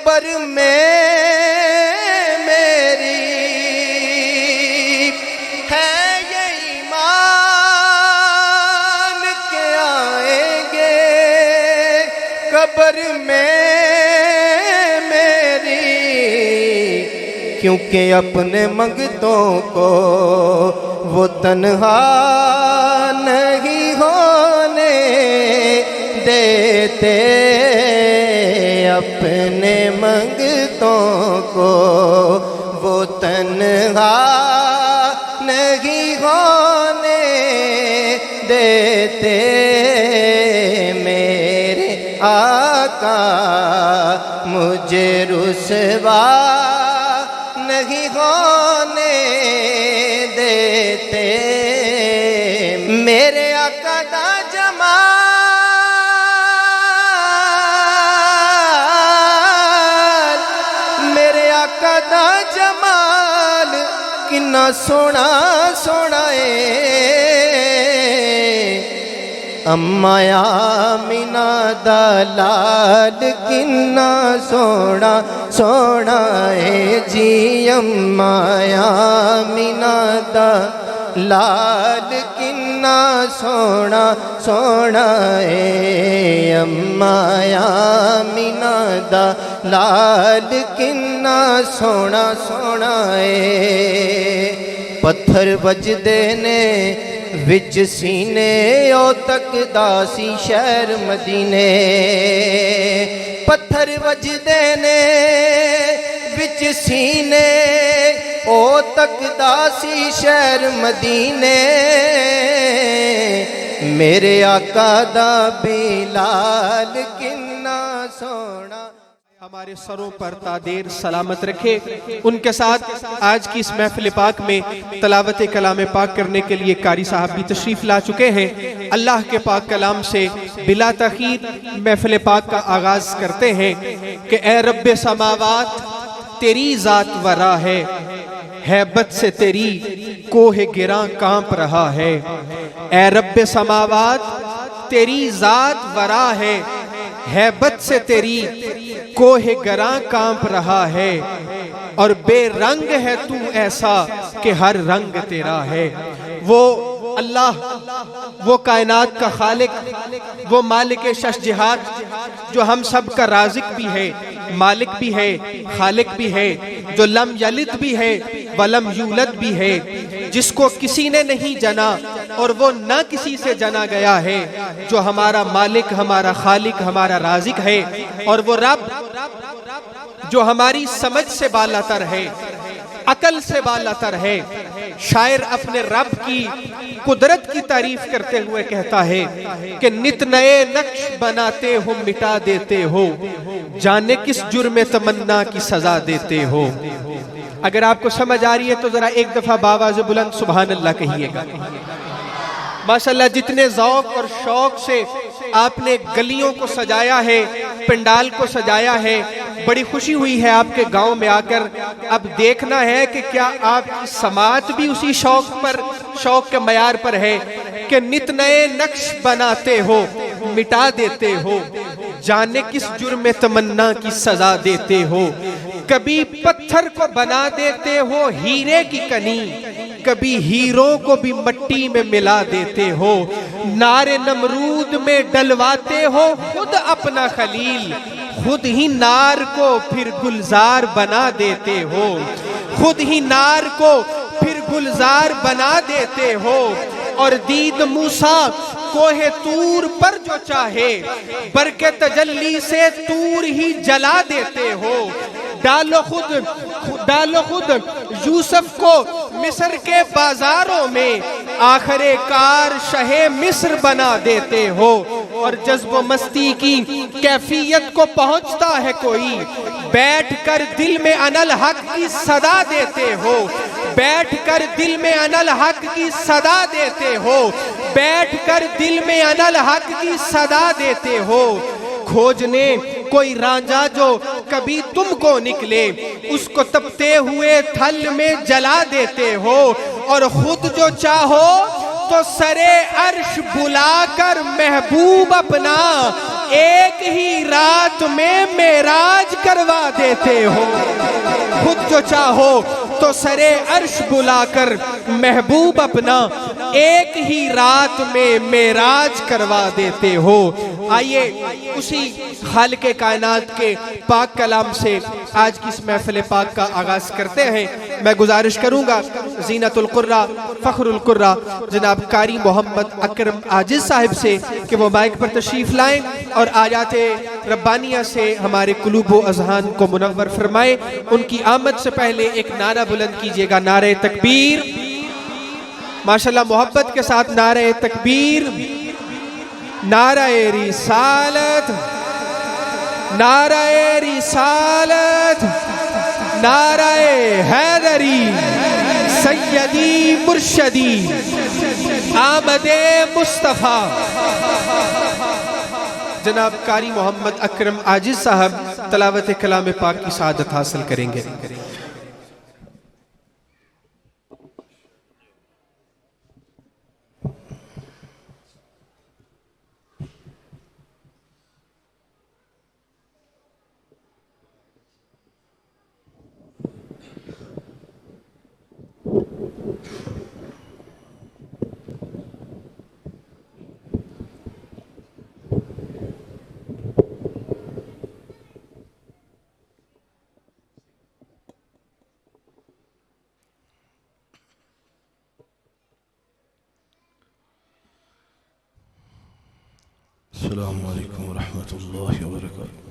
कब्र में मेरी है ये ईमान के आएंगे, कब्र में मेरी, क्योंकि अपने मंगतों को वो तन्हा नहीं होने देते, अपने मंगतों को वो तन्हा नहीं होने देते। मेरे आका मुझे रुसवा नहीं होने देते। मेरे आका दा जमाल, मेरे आका दा जमाल किन्ना सोना सोना है। अम्मा आमिना दा लाल किन्ना सोना सोना है जी। अम्मा आमिना दा लाल किन्ना सोना सोना है। अम्मा आमिना दा लाल किन्ना सोना सोना है। पत्थर वजदे ने विच सीने ओ तकदा सी शहर मदीने, पत्थर वजदे ने विच सीने ओ तकदा सी शहर मदीने। मेरे आका दा बिलाल किन्ना सोना। हमारे सरों पर तादेर सलामत रखे। उनके साथ आज की इस महफिल पाक में तलावत कलाम पाक करने के लिए कारी साहब भी तशरीफ ला चुके हैं। अल्लाह के पाक कलाम से बिला तखीर महफिल पाक का आगाज करते हैं कि ए रब्बे समावात तेरी जात वरा है, हैबत से तेरी कोहे गिरां कांप रहा है। ए रब्बे समावात तेरी जात वरा है, हैबत से तेरी कोहे गिरां कांप रहा है। और बेरंग है तू ऐसा कि हर रंग तेरा है। वो अल्लाह, वो कायनात का खालिक, वो मालिक शशजहात जो हम सब का राज़िक भी है, मालिक भी है, खालिक भी है, जो लम यलिद भी है वलम यूलद भी है, जिसको किसी ने नहीं जना और वो ना किसी से जना गया है, जो हमारा मालिक, हमारा खालिक, हमारा राज़िक है। और वो रब जो हमारी समझ से बालातर है, अकल से बालातर है। शायर अपने रब की कुदरत की तारीफ करते हुए कहता है कि नित नए नक्श बनाते हो मिटा देते हो, जाने किस जुर्म तमन्ना की सजा देते हो। अगर आपको समझ आ रही है तो जरा एक दफा बावाज़ बुलंद सुभान अल्लाह कहिएगा। माशाअल्लाह जितने ज़ौक़ और शौक़ से आपने गलियों को सजाया है, पंडाल को सजाया है, बड़ी खुशी हुई है आपके गांव में आकर। अब देखना है कि क्या आपकी समात भी उसी शौक पर, शौक के मयार पर है कि नित नए नक्श बनाते हो मिटा देते हो, जाने किस जुर्म तमन्ना की सजा देते हो। कभी पत्थर को बना देते हो हीरे की कनी, कभी हीरों को भी मट्टी में मिला देते हो। नारे नमरूद में डलवाते हो खुद अपना खलील, खुद ही नार को फिर गुलजार बना देते हो, खुद ही नार को फिर गुलजार बना देते हो। और दीद मूसा कोहे तूर पर जो चाहे बरके तजल्ली से तूर ही जला देते हो। डालो खुद यूसुफ को मिस्र के बाजारों में आखिरे कार शहे मिस्र बना देते हो। और जज्ब मस्ती की कैफियत को पहुंचता है कोई, बैठकर दिल में अनल हक की सदा देते हो, बैठकर दिल में अनल हक की सदा देते हो, बैठकर दिल में अनल हक की सदा देते हो। खोजने कोई रांझा जो कभी तुमको निकले, उसको तपते हुए थल में जला देते हो। और खुद जो चाहो तो सरे अर्श बुलाकर महबूब अपना एक ही रात में मेराज करवा देते हो। खुद जो चाहो तो सरे अर्श बुलाकर महबूब अपना एक ही रात में मेराज करवा देते हो। आइए उसी खालिक़े कायनात के पाक कलाम से आज की इस महफिल पाक का आगाज करते हैं। मैं गुजारिश करूंगा ज़ीनतुल कुर्रा फ़ख्रुल कुर्रा जनाब कारी मोहम्मद अकरम आजिज़ साहिब से कि वो माइक पर तशरीफ़ लाएं और आयाते रब्बानिया से हमारे कुलूब व अज़हान को मुनव्वर फरमाए। उनकी आमद से पहले एक नारा बुलंद कीजिएगा, नारे तकबीर। माशाल्लाह मोहब्बत के साथ नारे तकबीर, नारे रिसालत, नारे रिसालत, नारे हैदरी, सैयदी मुर्शदी, आमदे मुस्तफ़ा। जनाब कारी मोहम्मद अकरम आजिज़ साहब तलावत कलाम पाक की सआदत हासिल करेंगे। अस्सलामु अलैकुम वरहमतुल्लाहि वबरकातुहू।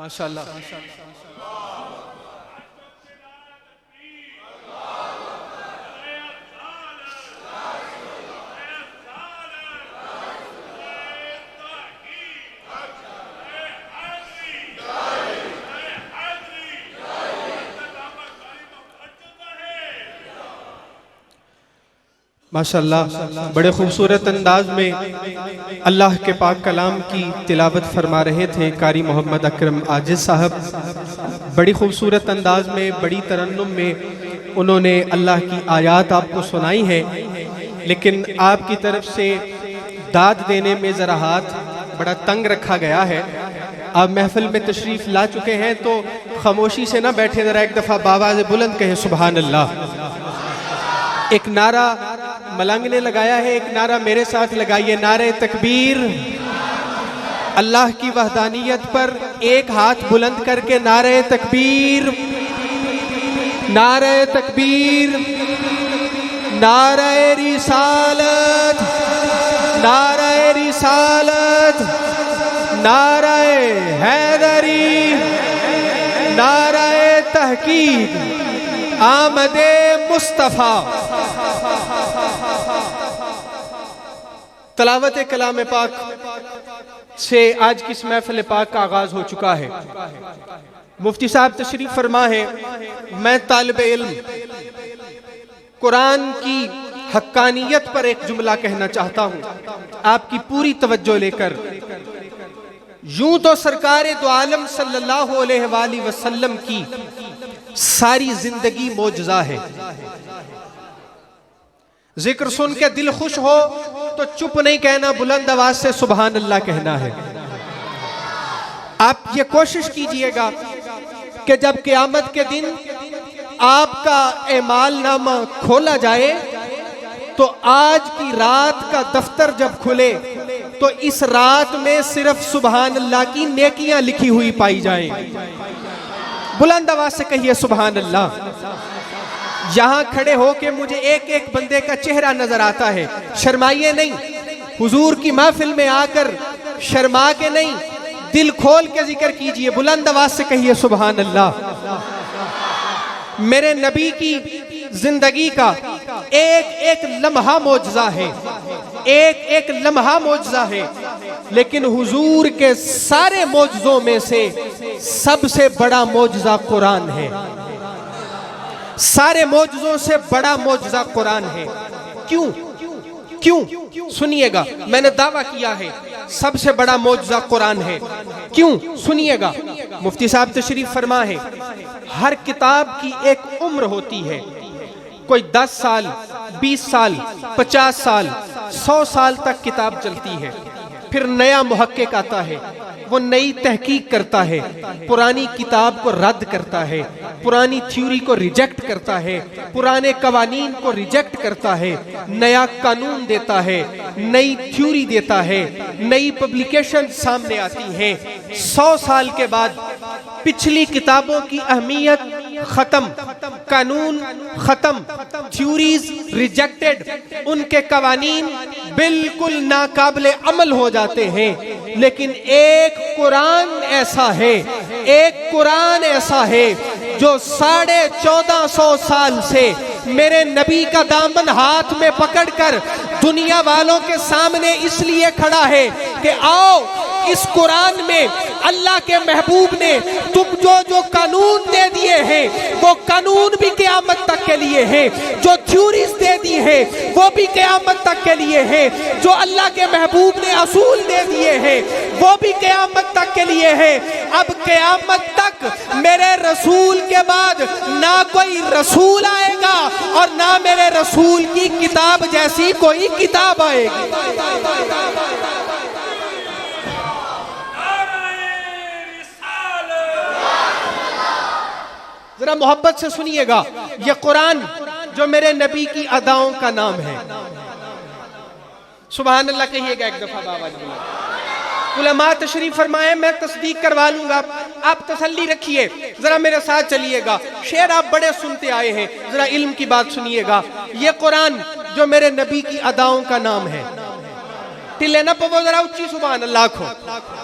माशाअल्लाह। माशाअल्लाह, बड़े खूबसूरत अंदाज में अल्लाह के पाक कलाम की तिलावत फरमा रहे थे कारी मोहम्मद अकरम आजिज़ साहब। बड़ी खूबसूरत अंदाज में, बड़ी तरन्नुम में उन्होंने अल्लाह की आयात आपको सुनाई है, लेकिन आपकी तरफ से दाद देने में ज़रा हाथ बड़ा तंग रखा गया है। आप महफिल में तशरीफ़ ला चुके हैं तो खामोशी से ना बैठे, ज़रा एक दफ़ा बावाज़ बुलंद कहें सुभान अल्लाह। एक नारा मलंग ने लगाया है, एक नारा मेरे साथ लगाइए, नारे तकबीर। अल्लाह की वहदानियत पर एक हाथ बुलंद करके नारे तकबीर, नारे तकबीर, नारे रिसालत, नारे रिसालत, नारे हैदरी, नारे तहकीक, आमदे मुस्तफ़ा। तलावत कलाम पाक से आज की इस महफिल पाक का आगाज हो चुका है। मुफ्ती साहब तशरीफ फरमा है। मैं तालिब इल्म कुरान की हक्कानियत पर एक जुमला कहना चाहता हूँ, आपकी पूरी तवज्जो लेकर। यूं तो सरकार दो आलम सल्लल्लाहु अलैहि वसल्लम की सारी जिंदगी मौजज़ा है। जिक्र सुन के दिल खुश हो तो चुप नहीं कहना, बुलंद आवाज से सुभान अल्लाह कहना है। आप ये कोशिश कीजिएगा कि जब क़यामत के दिन आपका एमाल नामा खोला जाए तो आज की रात का दफ्तर जब खुले तो इस रात में सिर्फ सुभान अल्लाह की नेकियां लिखी हुई पाई जाएं। बुलंद आवाज से कहिए सुभान अल्लाह। यहां खड़े होके मुझे एक एक बंदे का चेहरा नजर आता है, शर्माइए नहीं। हुजूर की महफिल में आकर शर्मा के नहीं, दिल खोल के जिक्र कीजिए, बुलंद आवाज से कहिए सुभान अल्लाह। मेरे नबी की जिंदगी का एक एक लम्हा मौजज़ा है, एक एक लम्हा मौजज़ा है। लेकिन हुजूर के सारे मौजज़ों में से सबसे बड़ा मौजज़ा कुरान है। सारे मौजज़ों से बड़ा मौजज़ा कुरान है। क्यों? क्यों? सुनिएगा, मैंने दावा किया है सबसे बड़ा मौजज़ा कुरान है। क्यों? सुनिएगा। मुफ्ती साहब तशरीफ फरमा है, हर किताब की एक उम्र होती है। कोई 10 साल, 20 साल, 50 साल, 100 साल तक किताब चलती है। फिर नया मुहक्किक आता है, वो नई तहकीक करता है, पुरानी किताब को रद्द करता है, पुरानी थ्योरी को रिजेक्ट करता है, पुराने कवानीन को रिजेक्ट करता है, नया कानून देता है, नई थ्योरी देता है, नई पब्लिकेशन सामने आती हैं। 100 साल के बाद पिछली किताबों की अहमियत खत्म, कानून खत्म, थ्योरीज रिजेक्टेड, उनके कवानीन बिल्कुल नाकाबिले अमल हो जाते हैं। लेकिन एक कुरान ऐसा है, एक कुरान ऐसा है जो 1450 साल से मेरे नबी का दामन हाथ में पकड़कर दुनिया वालों के सामने इसलिए खड़ा है कि आओ, इस कुरान में अल्लाह के महबूब ने तुम जो कानून दे दिए हैं वो कानून भी क़यामत तक के लिए है, जो थ्योरीज दे दी है वो भी क़यामत तक के लिए है, जो अल्लाह के महबूब ने असूल दे दिए हैं वो भी क़यामत तक के लिए है। अब क़यामत तक मेरे रसूल के बाद ना कोई रसूल आएगा और ना मेरे रसूल की किताब जैसी कोई किताब आएगी। जरा मोहब्बत से सुनिएगा, ये कुरान जो मेरे नबी की अदाओं का नाम है। सुभान अल्लाह कहिएगा एक दफा बाबा जी। उलमा तशरीफ फरमाए, मैं तस्दीक करवा लूंगा, आप तसल्ली रखिए। जरा मेरे साथ चलिएगा, शेर आप बड़े सुनते आए हैं, जरा इल्म की बात सुनिएगा। ये कुरान जो मेरे नबी की अदाओं का नाम है, टिले ना पवो जरा उच्ची सुभान अल्लाह को।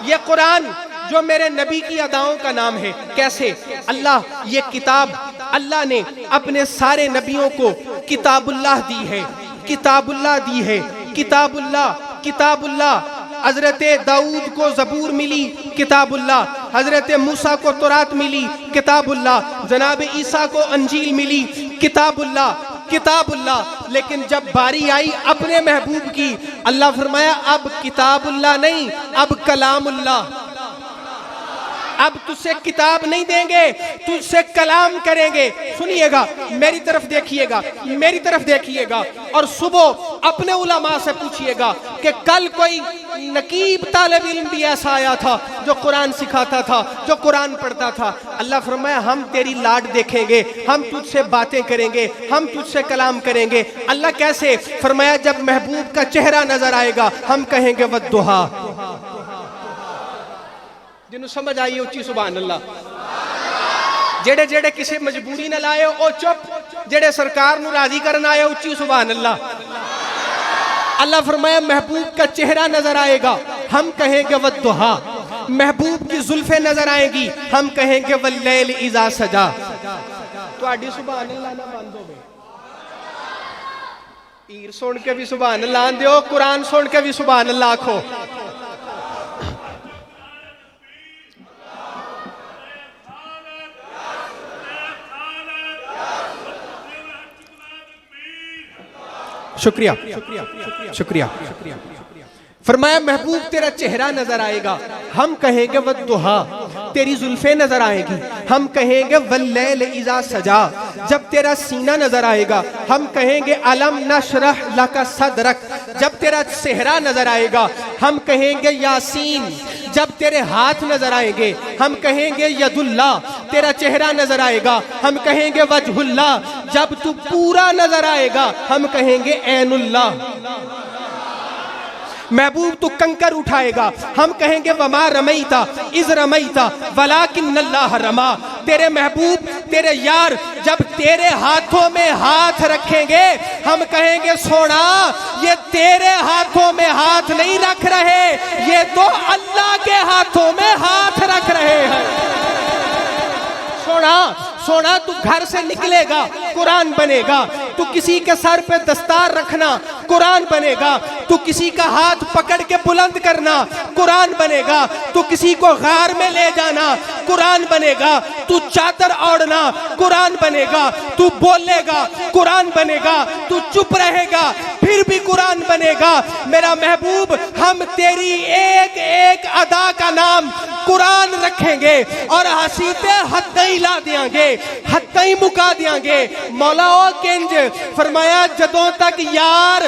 ये कुरान जो मेरे नबी की अदाओं का नाम है, कैसे? अल्लाह, ये किताब अल्लाह ने अपने सारे नबियों को किताबुल्लाह दी है, किताबुल्लाह दी है, किताबुल्लाह, किताबुल्लाह। हजरत दाऊद को ज़बूर मिली, किताबुल्लाह। हजरत मूसा को तौरात मिली, किताबुल्लाह। जनाब ईसा को अंजील मिली, किताबुल्लाह, किताबुल्लाह। लेकिन जब बारी आई अपने महबूब की, अल्लाह फरमाया अब किताबुल्लाह नहीं, अब कलामुल्लाह। अब तुझसे किताब नहीं देंगे, तुझसे कलाम करेंगे। सुनिएगा, मेरी तरफ देखिएगा, मेरी तरफ देखिएगा, और सुबह अपने उलमा से पूछिएगा कि कल कोई नकीब तालिब इल्म भी ऐसा आया था जो कुरान सिखाता था, जो कुरान पढ़ता था। अल्लाह फरमाया हम तेरी लाड देखेंगे, हम तुझसे बातें करेंगे, हम तुझसे कलाम करेंगे। अल्लाह कैसे? फरमाया जब महबूब का चेहरा नजर आएगा हम कहेंगे वद्दुहा। जिन्हों समझ आई उच्ची सुभान अल्लाह। जेड़े जेड़े किसी मजबूरी न लाए ओ चुप, जेड़े सरकार नू राजी करन आए उच्ची सुभान अल्लाह। अल्लाह फरमाया महबूब का चेहरा नजर आएगा हम कहेंगे वद्दुहा। महबूब की जुल्फे नजर आएगी हम कहेंगे वल्लैल इज़ा सजा। तुहाडी सुभान अल्लाह ना बंद होवे। ईर सुन के भी सुभान अल्लाह दियो, कुरान सुन के भी सुभान अल्लाह आखो। शुक्रिया, शुक्रिया, शुक्रिया। फरमाया महबूब तेरा चेहरा नजर आएगा हम कहेंगे वद्दुहा। तेरी जुल्फे नजर आएगी हम कहेंगे वल्लैल इज़ा सजा। जब तेरा सीना नजर आएगा हम कहेंगे अलम नशरह लका सदरक। जब तेरा सेहरा नजर आएगा हम कहेंगे यासीन। जब तेरे हाथ नजर आएंगे हम कहेंगे यदुल्ला। तेरा चेहरा नजर आएगा हम कहेंगे वजहुल्ला। जब तू पूरा नजर आएगा हम कहेंगे ऐनुल्ला। महबूब तू कंकर उठाएगा हम कहेंगे वमा रमईता इज़ रमईता वलाकिन्नल्लाह रमा। तेरे महबूब, तेरे यार जब तेरे हाथों में हाथ रखेंगे हम कहेंगे सोना ये तेरे हाथों में हाथ नहीं रख रहे, ये तो अल्लाह के हाथों में हाथ रख रहे हैं। सोना, सोना तू घर से निकलेगा कुरान बनेगा, तू किसी के सर पे दस्तार रखना, कुरान बनेगा। तू किसी का हाथ पकड़ के बुलंद करना, कुरान बनेगा। तू किसी को गार में ले जाना, कुरान बनेगा। तू चादर ओढ़ना, कुरान बनेगा। तू बोलेगा, कुरान बनेगा। तू चुप रहेगा, फिर भी कुरान बनेगा। मेरा महबूब, हम तेरी एक एक अदा का नाम कुरान रखेंगे और हसीते हत्तई ला देंगे, हत्तई मुका देंगे। मौला किंज फरमाया, जदों तक यार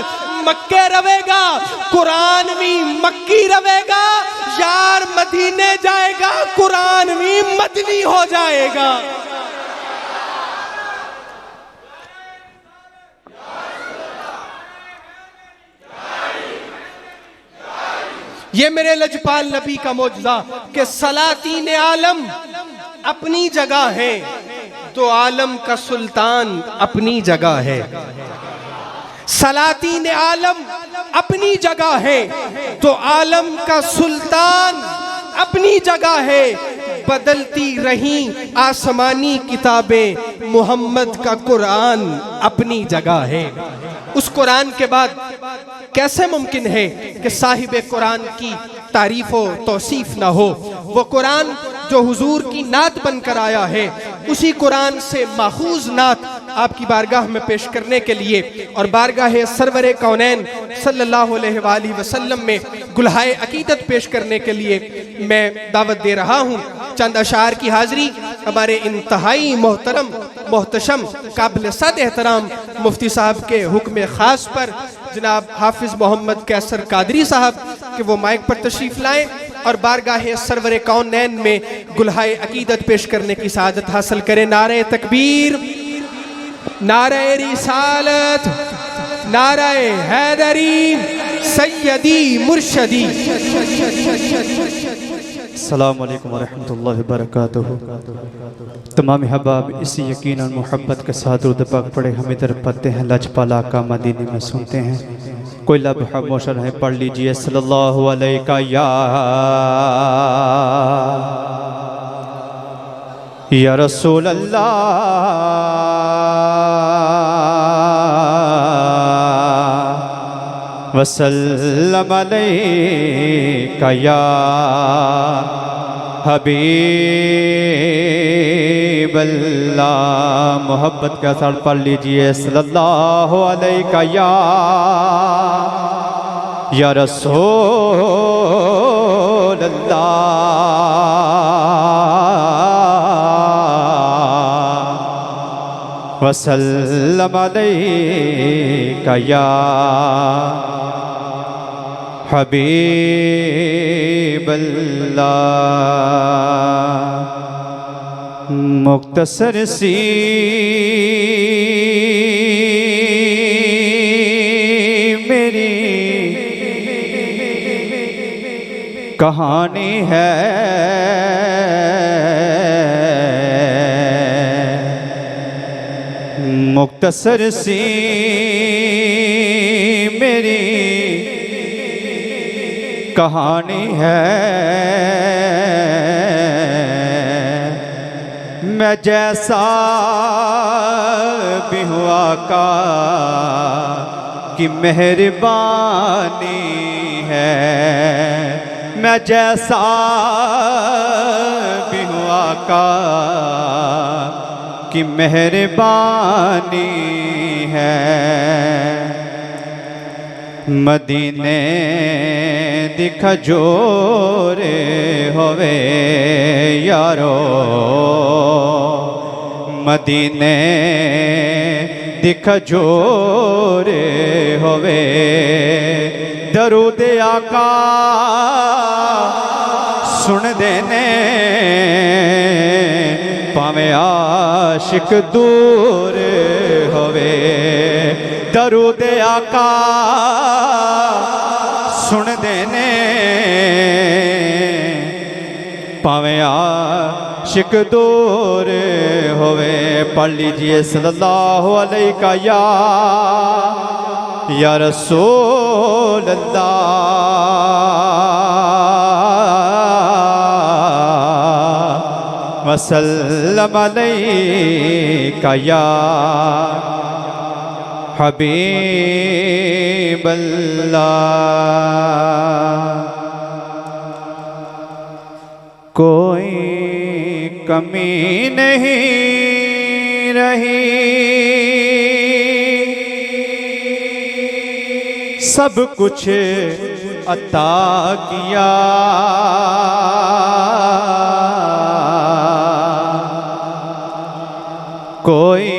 मक्के रवेगा, कुरान भी मक्की रवेगा। यार मदीने जाएगा, कुरान भी मदनी हो जाएगा। ये मेरे लजपाल नबी का मौजज़ा कि सलातीन आलम अपनी जगह है, तो आलम का सुल्तान अपनी जगह है। सलातीन आलम अपनी जगह है, तो आलम का सुल्तान अपनी जगह है। बदलती रही आसमानी किताबें, मोहम्मद का कुरान अपनी जगह है। उस कुरान के बाद कैसे मुमकिन है कि साहिब कुरान की तारीफ व तौसीफ ना हो। वो कुरान जो हुजूर की नात बनकर आया है, उसी कुरान से माखूज नात आपकी बारगाह में पेश करने के लिए और बारगाह सरवर कौनैन सल्लल्लाहु अलैहि वसल्लम में गुलहाए अकीदत पेश करने के लिए मैं दावत दे रहा हूँ। चंद अशार की हाजिरी हमारे इंतहाई मोहतरम मोहतशम काबिल सद एहतराम मुफ्ती साहब के हुक्म ख़ास पर जनाब हाफिज़ मोहम्मद कैसर कादरी साहब कि वो माइक पर तशरीफ़ लाएँ और बारगाह सरवर कौनैन में गुलहाए अकीदत पेश करने की सआदत हासिल करें। नारे तकबीर, नारे रिसालत, नारे हैदरी, सैयदी मुर्शदी। अस्सलामु अलैकुम वरहमतुल्लाहि वबरकातुहू। तमाम हबाब इसी यकीन और मोहब्बत के साथ दुरूद पाक पढ़े हम इधर पढ़ते हैं, लजपाला का मदीने में सुनते हैं। कोई लब खामोश रहे, पढ़ लीजिए सल्लल्लाहु अलैका या रसूल अल्लाह वसल्लम अलैका या हबीब अल्लाह। मोहब्बत का साथ पढ़ लीजिए सल्लल्लाहु अलैका या रसूल अल्लाह वसल्लम अलैका या हबीब अल्लाह। मुख्तसर सी मेरी कहानी है, मुख्तसर सी मेरी कहानी है। मैं जैसा भी हुआ का कि मेहरबानी है। मैं जैसा भी हुआ का कि मेहरबानी है। मदीने दिखा जोरे होवे यारो, मदीने दिखा जोरे होवे। दरूद आका सुन देने भावें आशिक दूर होवे। दरूद आका सुन देने भावें आशिक दूर होवे। पढ़ लीजिए सल्लल्लाहु अलैका या रसूल अल्लाह वसल्लम अलैका या हबीब अल्लाह। कोई कमी नहीं रही, सब कुछ अता किया। कोई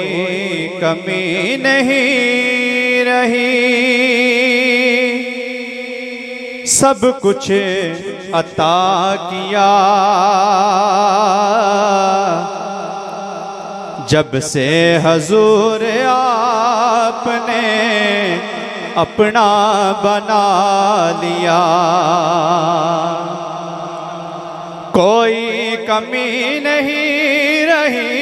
कमी नहीं रही, सब कुछ अता किया। जब से हजूर आपने अपना बना लिया, कोई कमी नहीं रही,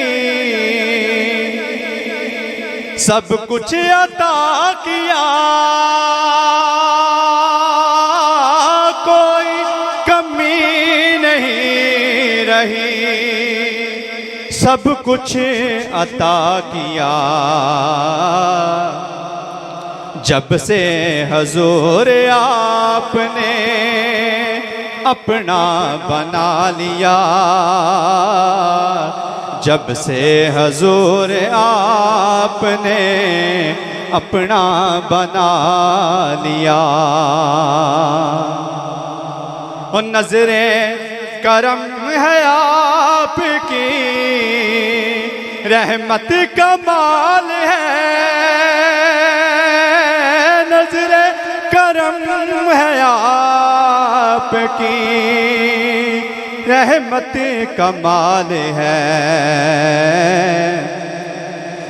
सब कुछ अता किया। कोई कमी नहीं रही, सब कुछ अता किया। जब से हजूर आपने अपना बना लिया, जब से हजूर आपने अपना बना लिया। और नजरे करम है आपकी, रहमत कमाल है। नजरे करम है आपकी, रहमत कमाल है।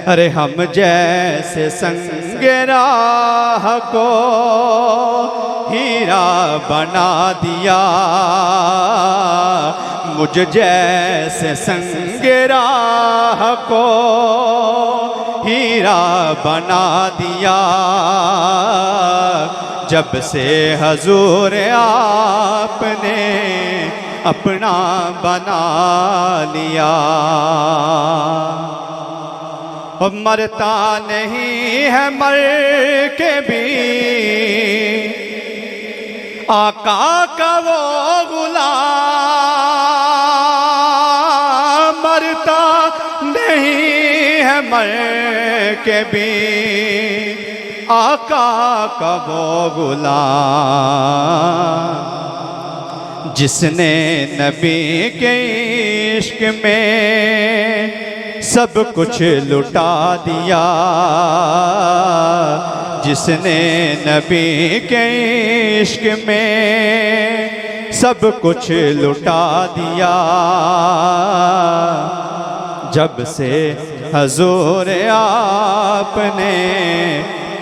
अरे हम जैसे संगे राह को हीरा बना दिया, मुझ जैसे संगे राह को हीरा बना दिया। जब से हजूर आपने अपना बना लिया। और मरता नहीं है मर के भी आका का वो गुलाम, मरता नहीं है मर के भी आका का वो गुलाम, जिसने नबी के इश्क में सब कुछ लुटा दिया। जिसने नबी के इश्क में सब कुछ लुटा दिया। जब से हजूर आपने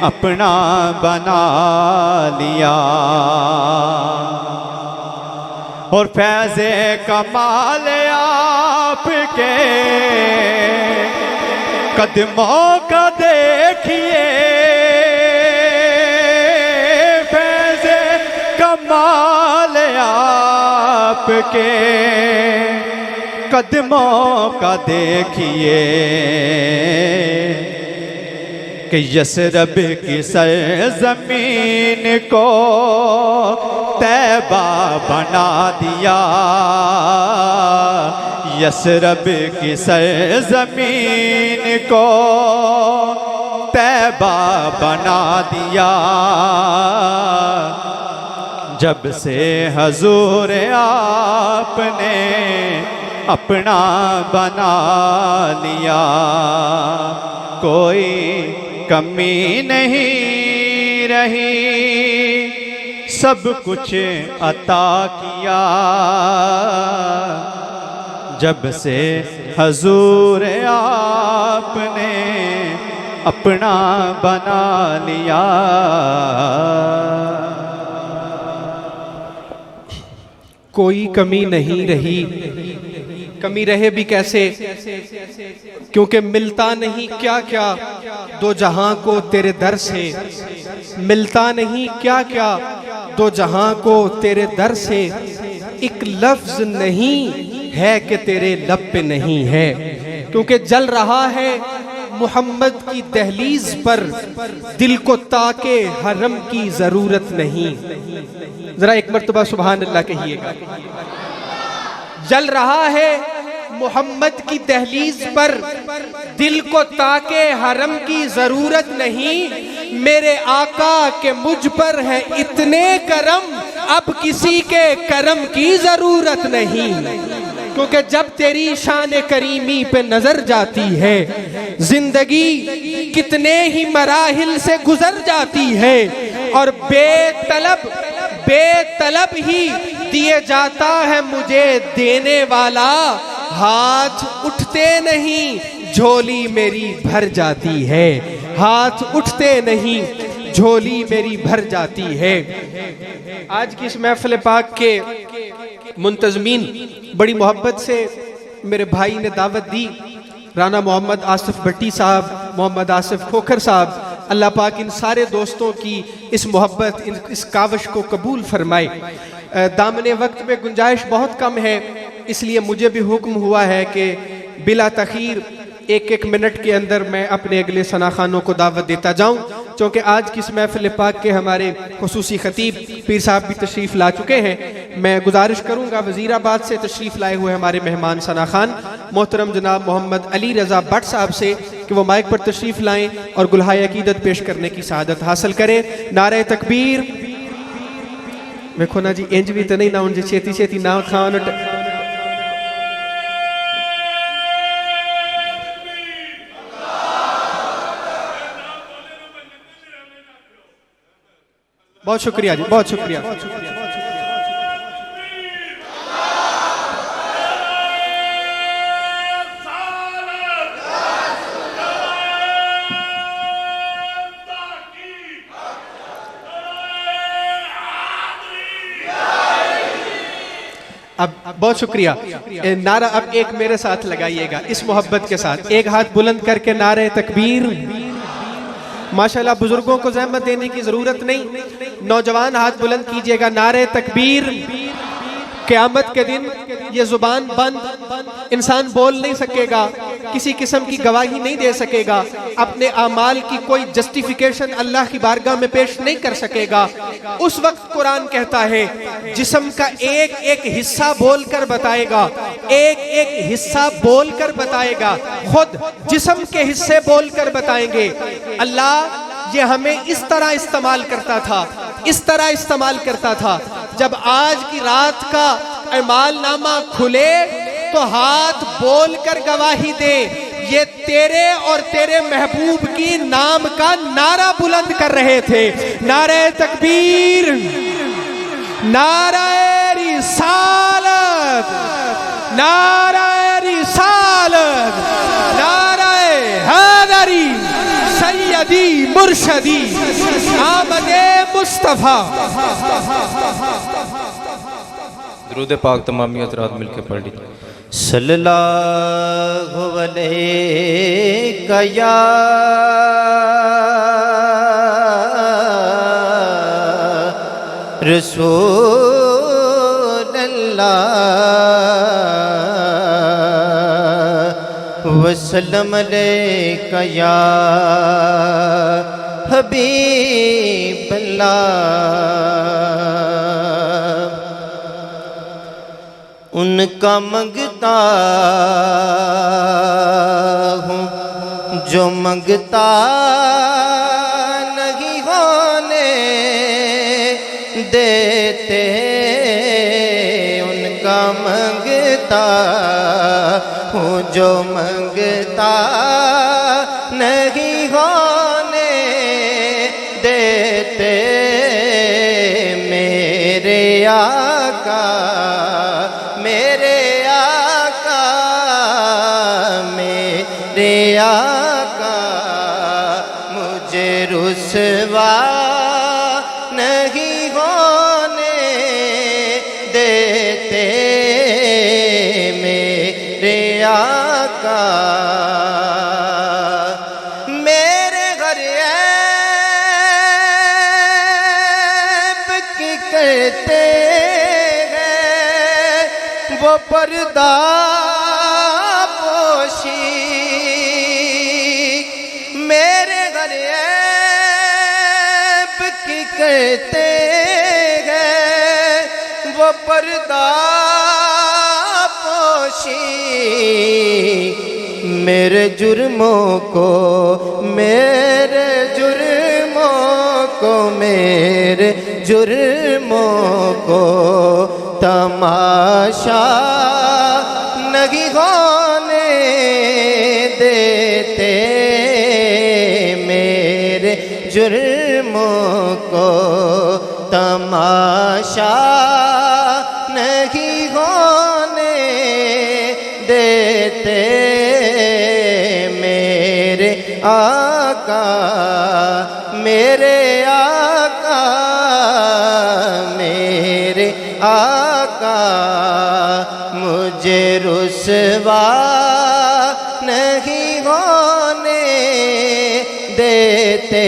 अपना बना लिया। और फैज़े कमाल आपके कदमों का देखिए, फैज़े कमाल आपके कदमों का देखिए कि यसरब की सरज़मीन को तैबा बना दिया। यसरब की सरज़मीन को तैबा बना दिया। जब से हजूर आपने अपना बना लिया, कोई कमी नहीं रही, सब कुछ अता किया। जब से हजूर आपने अपना बना लिया। कोई कमी नहीं रही, कमी रहे भी कैसे, क्योंकि मिलता नहीं क्या क्या दो जहां को तेरे दर से। मिलता नहीं क्या क्या दो जहां को तेरे दर से। एक लफ्ज नहीं है कि तेरे लब पे नहीं है, क्योंकि जल रहा है मोहम्मद की दहलीज पर दिल को ताके हरम की जरूरत नहीं। जरा एक मर्तबा सुभान अल्लाह कहिएगा। जल रहा है मोहम्मद की दहलीज पर, दिल को ताके हरम की जरूरत नहीं। मेरे आका के मुझ पर है इतने करम, अब किसी के करम की जरूरत नहीं। क्योंकि जब तेरी शान करीमी पे नजर जाती है, जिंदगी कितने ही मराहिल से गुजर जाती है, और बेतलब ही दिए जाता है मुझे देने वाला। हाथ उठते नहीं झोली मेरी भर जाती है, हाथ उठते नहीं झोली मेरी भर जाती है। आज की इस महफिल पाक के मुंतजमीन बड़ी मोहब्बत से मेरे भाई ने दावत दी। राना मोहम्मद आसिफ भट्टी साहब, मोहम्मद आसिफ खोखर साहब, अल्लाह पाक इन सारे दोस्तों की इस मोहब्बत, इस काविश को कबूल फरमाए। दामने वक्त में गुंजाइश बहुत कम है, इसलिए मुझे भी हुक्म हुआ है कि बिला तखीर एक मिनट के अंदर मैं अपने अगले सनाखानों को दावत देता जाऊं। क्योंकि आज की इस महफिल पाक के हमारे खुसूसी खतीब पीर साहब भी तशरीफ़ ला चुके हैं। मैं गुजारिश करूंगा वज़ीराबाद से तशरीफ़ लाए हुए हमारे मेहमान सनाखान मोहतरम जनाब मोहम्मद अली रज़ा भट्ट साहब से कि वो माइक पर तशरीफ़ लाएँ और गुलहाए अकीदत पेश करने की सआदत हासिल करें। नारे तकबीर। देखो ना जी, इंज भी तो नहीं ना उनसे छेती छेती ना खान। बहुत शुक्रिया जी, बहुत शुक्रिया। अब बहुत शुक्रिया। नारा अब एक मेरे साथ लगाइएगा इस मोहब्बत के साथ, एक हाथ बुलंद करके नारे तकबीर। माशाल्लाह, बुजुर्गों को जहमत देने की जरूरत नहीं, नौजवान हाथ बुलंद कीजिएगा। नारे तकबीर। क़यामत के दिन ये जुबान बंद, इंसान बोल नहीं सकेगा, किसी किस्म की गवाही नहीं दे सकेगा, अपने आमाल की कोई जस्टिफिकेशन अल्लाह की बारगाह में पेश नहीं कर सकेगा। उस वक्त कुरान कहता है जिस्म का एक एक हिस्सा बोलकर बताएगा, एक एक हिस्सा बोलकर बताएगा, खुद जिस्म के हिस्से बोलकर बताएंगे। अल्लाह ये हमें इस तरह इस्तेमाल करता था, इस तरह इस्तेमाल करता था। जब आज की रात का अमालनामा खुले तो हाथ बोलकर गवाही दे, ये तेरे और तेरे महबूब की नाम का नारा बुलंद कर रहे थे। नारे तकबीर, नारे रिसालत, नारे रिसालत, नारे हैदरी सैयदी मुर्शदी आमदे मुस्तफा। दुरूद पाक तमामी हज़रात मिलकर पढ़ लीजिए। सल्लल्लाहु अलैहि या रसूल अल्लाह वसल्लम अलैका या हबीब अल्लाह। उनका मंगता हूँ जो मंगता नहीं होने देते, उनका मंगता हूँ जो मंगता नहीं होने देते। मेरे आका, मेरे आका, मेरे आका मुझे रुसवा नहीं होने देते। मेरे आका मेरे घर ऐब की करते वो पर्दा पोशी, करते हैं वो पर्दा पोशी, मेरे जुर्मों को, मेरे जुर्मों को, मेरे जुर्मों को तमाशा नहीं होने देते, मेरे जुर्मों को तमाशा नहीं होने देते, मेरे आका, मेरे आका, मेरे आका मुझे रुसवा नहीं होने देते,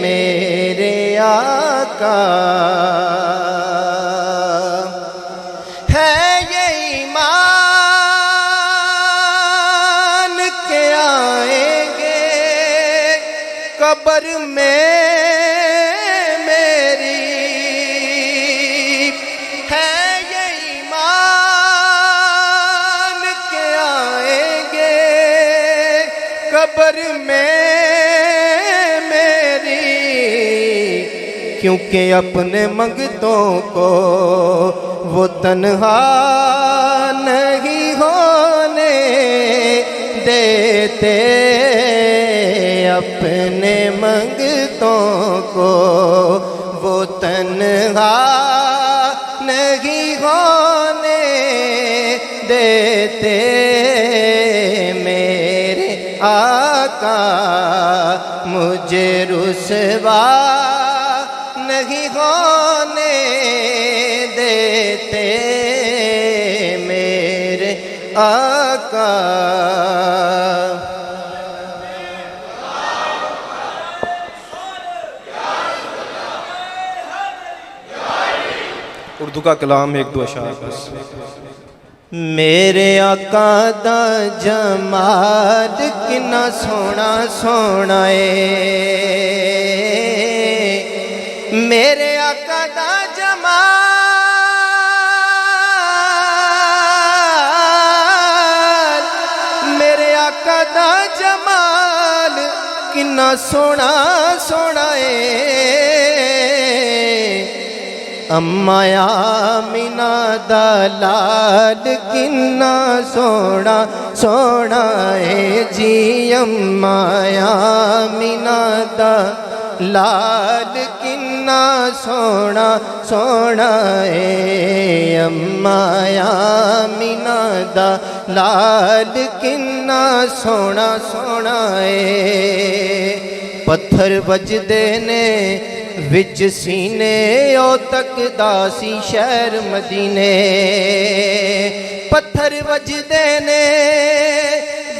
मेरे आका। है ये ईमान के आएंगे कब्र में मेरी, है ये ईमान के आएंगे कब्र में मेरी, क्योंकि अपने मंगतों को वो तन्हा नहीं होने देते, अपने मंगतों को वो तन्हा नहीं होने देते, मेरे आका मुझे रुसवा नहीं होने देते, मेरे आका। उर्दू का कलाम एक दो अशार बस। मेरे आका दा जमाल किन्ना सोना सोना है, मेरे आका दा जमाल, मेरे आका दा जमाल किन्ना सोना सोना है, अम्मा आमिना दा लाल किन्ना सोना सोना है जी, अम्मा आमिना दा लाल किन्ना सोना सोना है, अम्मा आमिना दा लाल किन्ना सोना सोना है। पत्थर वजदे ने विच सीने ओ तकदा सी शहर मदीने, पत्थर वजदे ने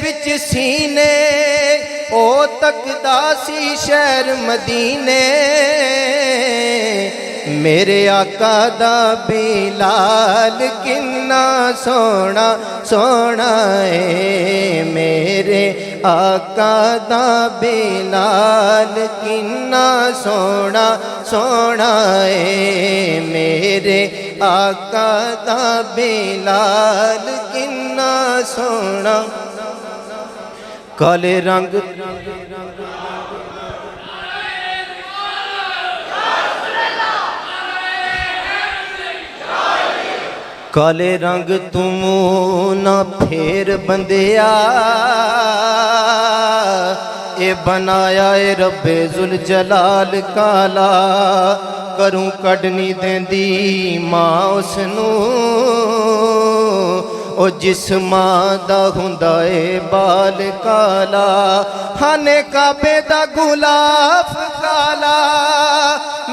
विच सीने ओ तकदा सी शहर मदीने, मेरे आका दा बिलाल किन्ना सोना सोना है, मेरे आका दा बिलाल किन्ना सोना सोना है, मेरे आका दा बिलाल किन्ना सोना। काले रंग काले रंग तुम ना फेर बंदिया, ए बनाया ए रब्बे जुल जलाल काला, करूं कढनी देंदी मां उसनू, ओ जिस मां दा हुंदा ए बाल काला, खाने काबे दा गुलाफ काला,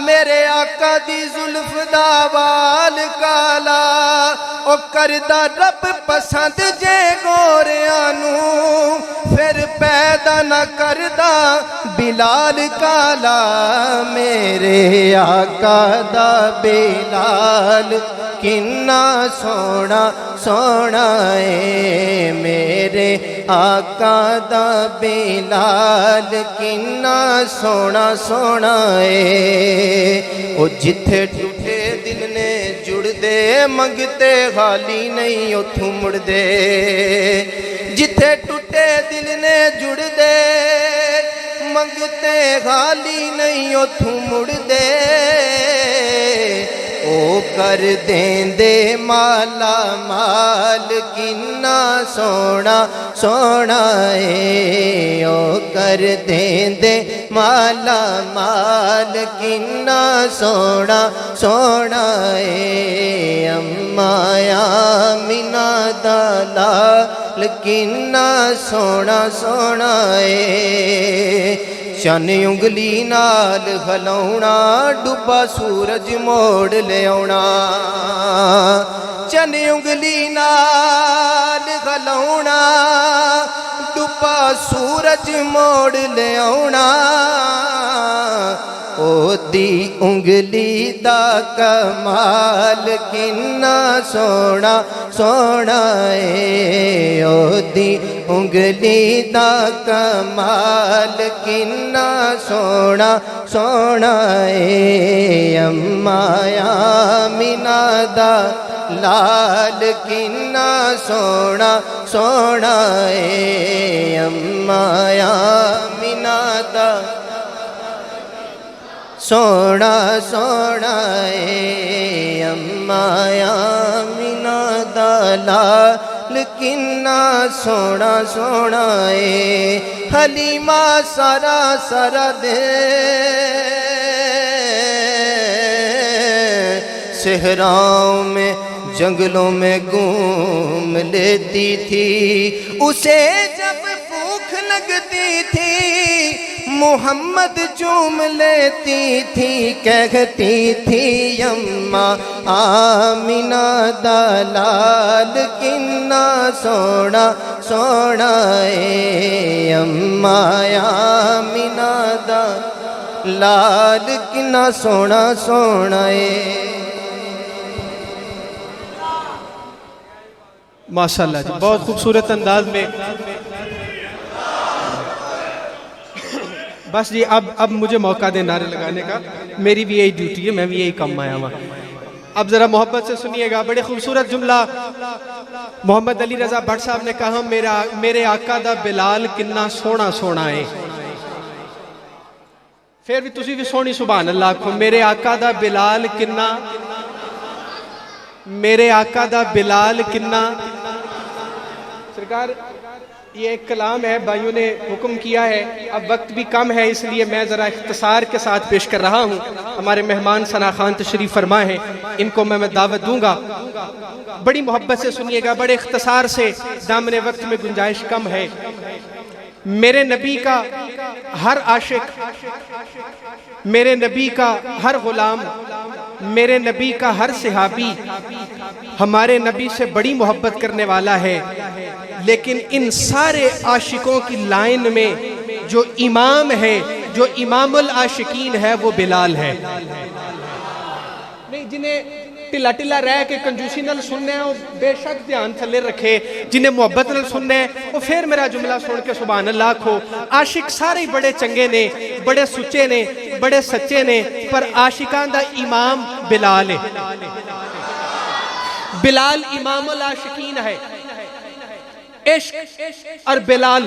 मेरे आका दी जुल्फ दा वाल काला ओ करदा रब पसंद जे गोरियां नू फिर पैदा न करदा बिलाल काला मेरे आका दा बिलाल किन्ना सोना सोना है मेरे आका दा बिलाल किन्ना सोना सोना है ओ जिथे टूटे दिल ने जुड़दे मंगते खाली नहीं उथों मुड़दे जिथे टूटे दिल ने जुड़दे मंगते खाली नहीं उथों मुड़दे ओ कर देंदे माला माल किन्ना सोना सोना है ओ कर देंदे माला माल किन्ना सोना सोना है अम्मा आमिना दा लाल किन्ना सोना सोना है चन उंगली नाल खलौना डुबा सूरज मोड़ ले आउना चन उंगली नाल खलौना डुबा सूरज मोड़ ले आउना ओदी उंगली दा कमाल किन्ना सोना सोना है ओदी उंगली दा कमाल किन्ना सोना सोना है अम्मा आमिना दा लाल किन्ना सोना सोना है अम्मा आमिना दा सोना सोना है अम्मा आमिना दा लाल किन्ना सोना सोना है हलीमा सारा सारा दे सहराओं में जंगलों में घूम लेती थी उसे जब भूख लगती थी मोहम्मद चूम लेती थी कहती थी अम्मा आमिना दा लाल किन्ना सोना सोना है अम्मा आमिना दा लाल किन्ना सोना सोना है। माशाल्लाह जी, बहुत खूबसूरत अंदाज में। बस जी अब मुझे मौका दे नारे लगाने का, मेरी भी यही ड्यूटी है, मैं भी यही काम आया हुआ। अब ज़रा मोहब्बत से सुनिएगा, बड़े खूबसूरत जुमला मोहम्मद अली रज़ा भट्ट साहब ने कहा, मेरे आका दा बिलाल किन्ना सोना सोना है। फिर भी तुसी भी सोनी सुभान अल्लाह को, मेरे आका दा बिलाल किन्ना, मेरे आका दा बिलाल किन्ना। सरकार ये एक कलाम है, भाइयों ने हुक्म किया है, अब वक्त भी कम है इसलिए मैं ज़रा इख्तिसार के साथ पेश कर रहा हूँ। हमारे मेहमान सना खान तशरीफ़ फरमा है, इनको मैं दावत दूंगा, बड़ी मोहब्बत से सुनिएगा, बड़े इख्तिसार से, दामने वक्त में गुंजाइश कम है। मेरे नबी का हर आशिक, मेरे नबी का हर गुलाम, मेरे नबी का हर सहाबी हमारे नबी से बड़ी मोहब्बत करने वाला है, लेकिन इन सारे आशिकों की लाइन में जो इमाम है, जो इमामुल आशिकीन है, वो बिलाल है। नहीं, जिन्हें ढिला ढिला रह के कंजूसी नाल सुनना है, वो बेशक ध्यान थले रखे, जिन्हें मुहब्बत नाल सुनना है वो फिर मेरा जुमला सुन के सुभान अल्लाह खो। आशिक सारे बड़े चंगे ने, बड़े सुच्चे ने, बड़े सच्चे ने, पर आशिकां दा इमाम बिलाल है। बिलाल इमामुल आशिकीन है। इश्क और बिलाल,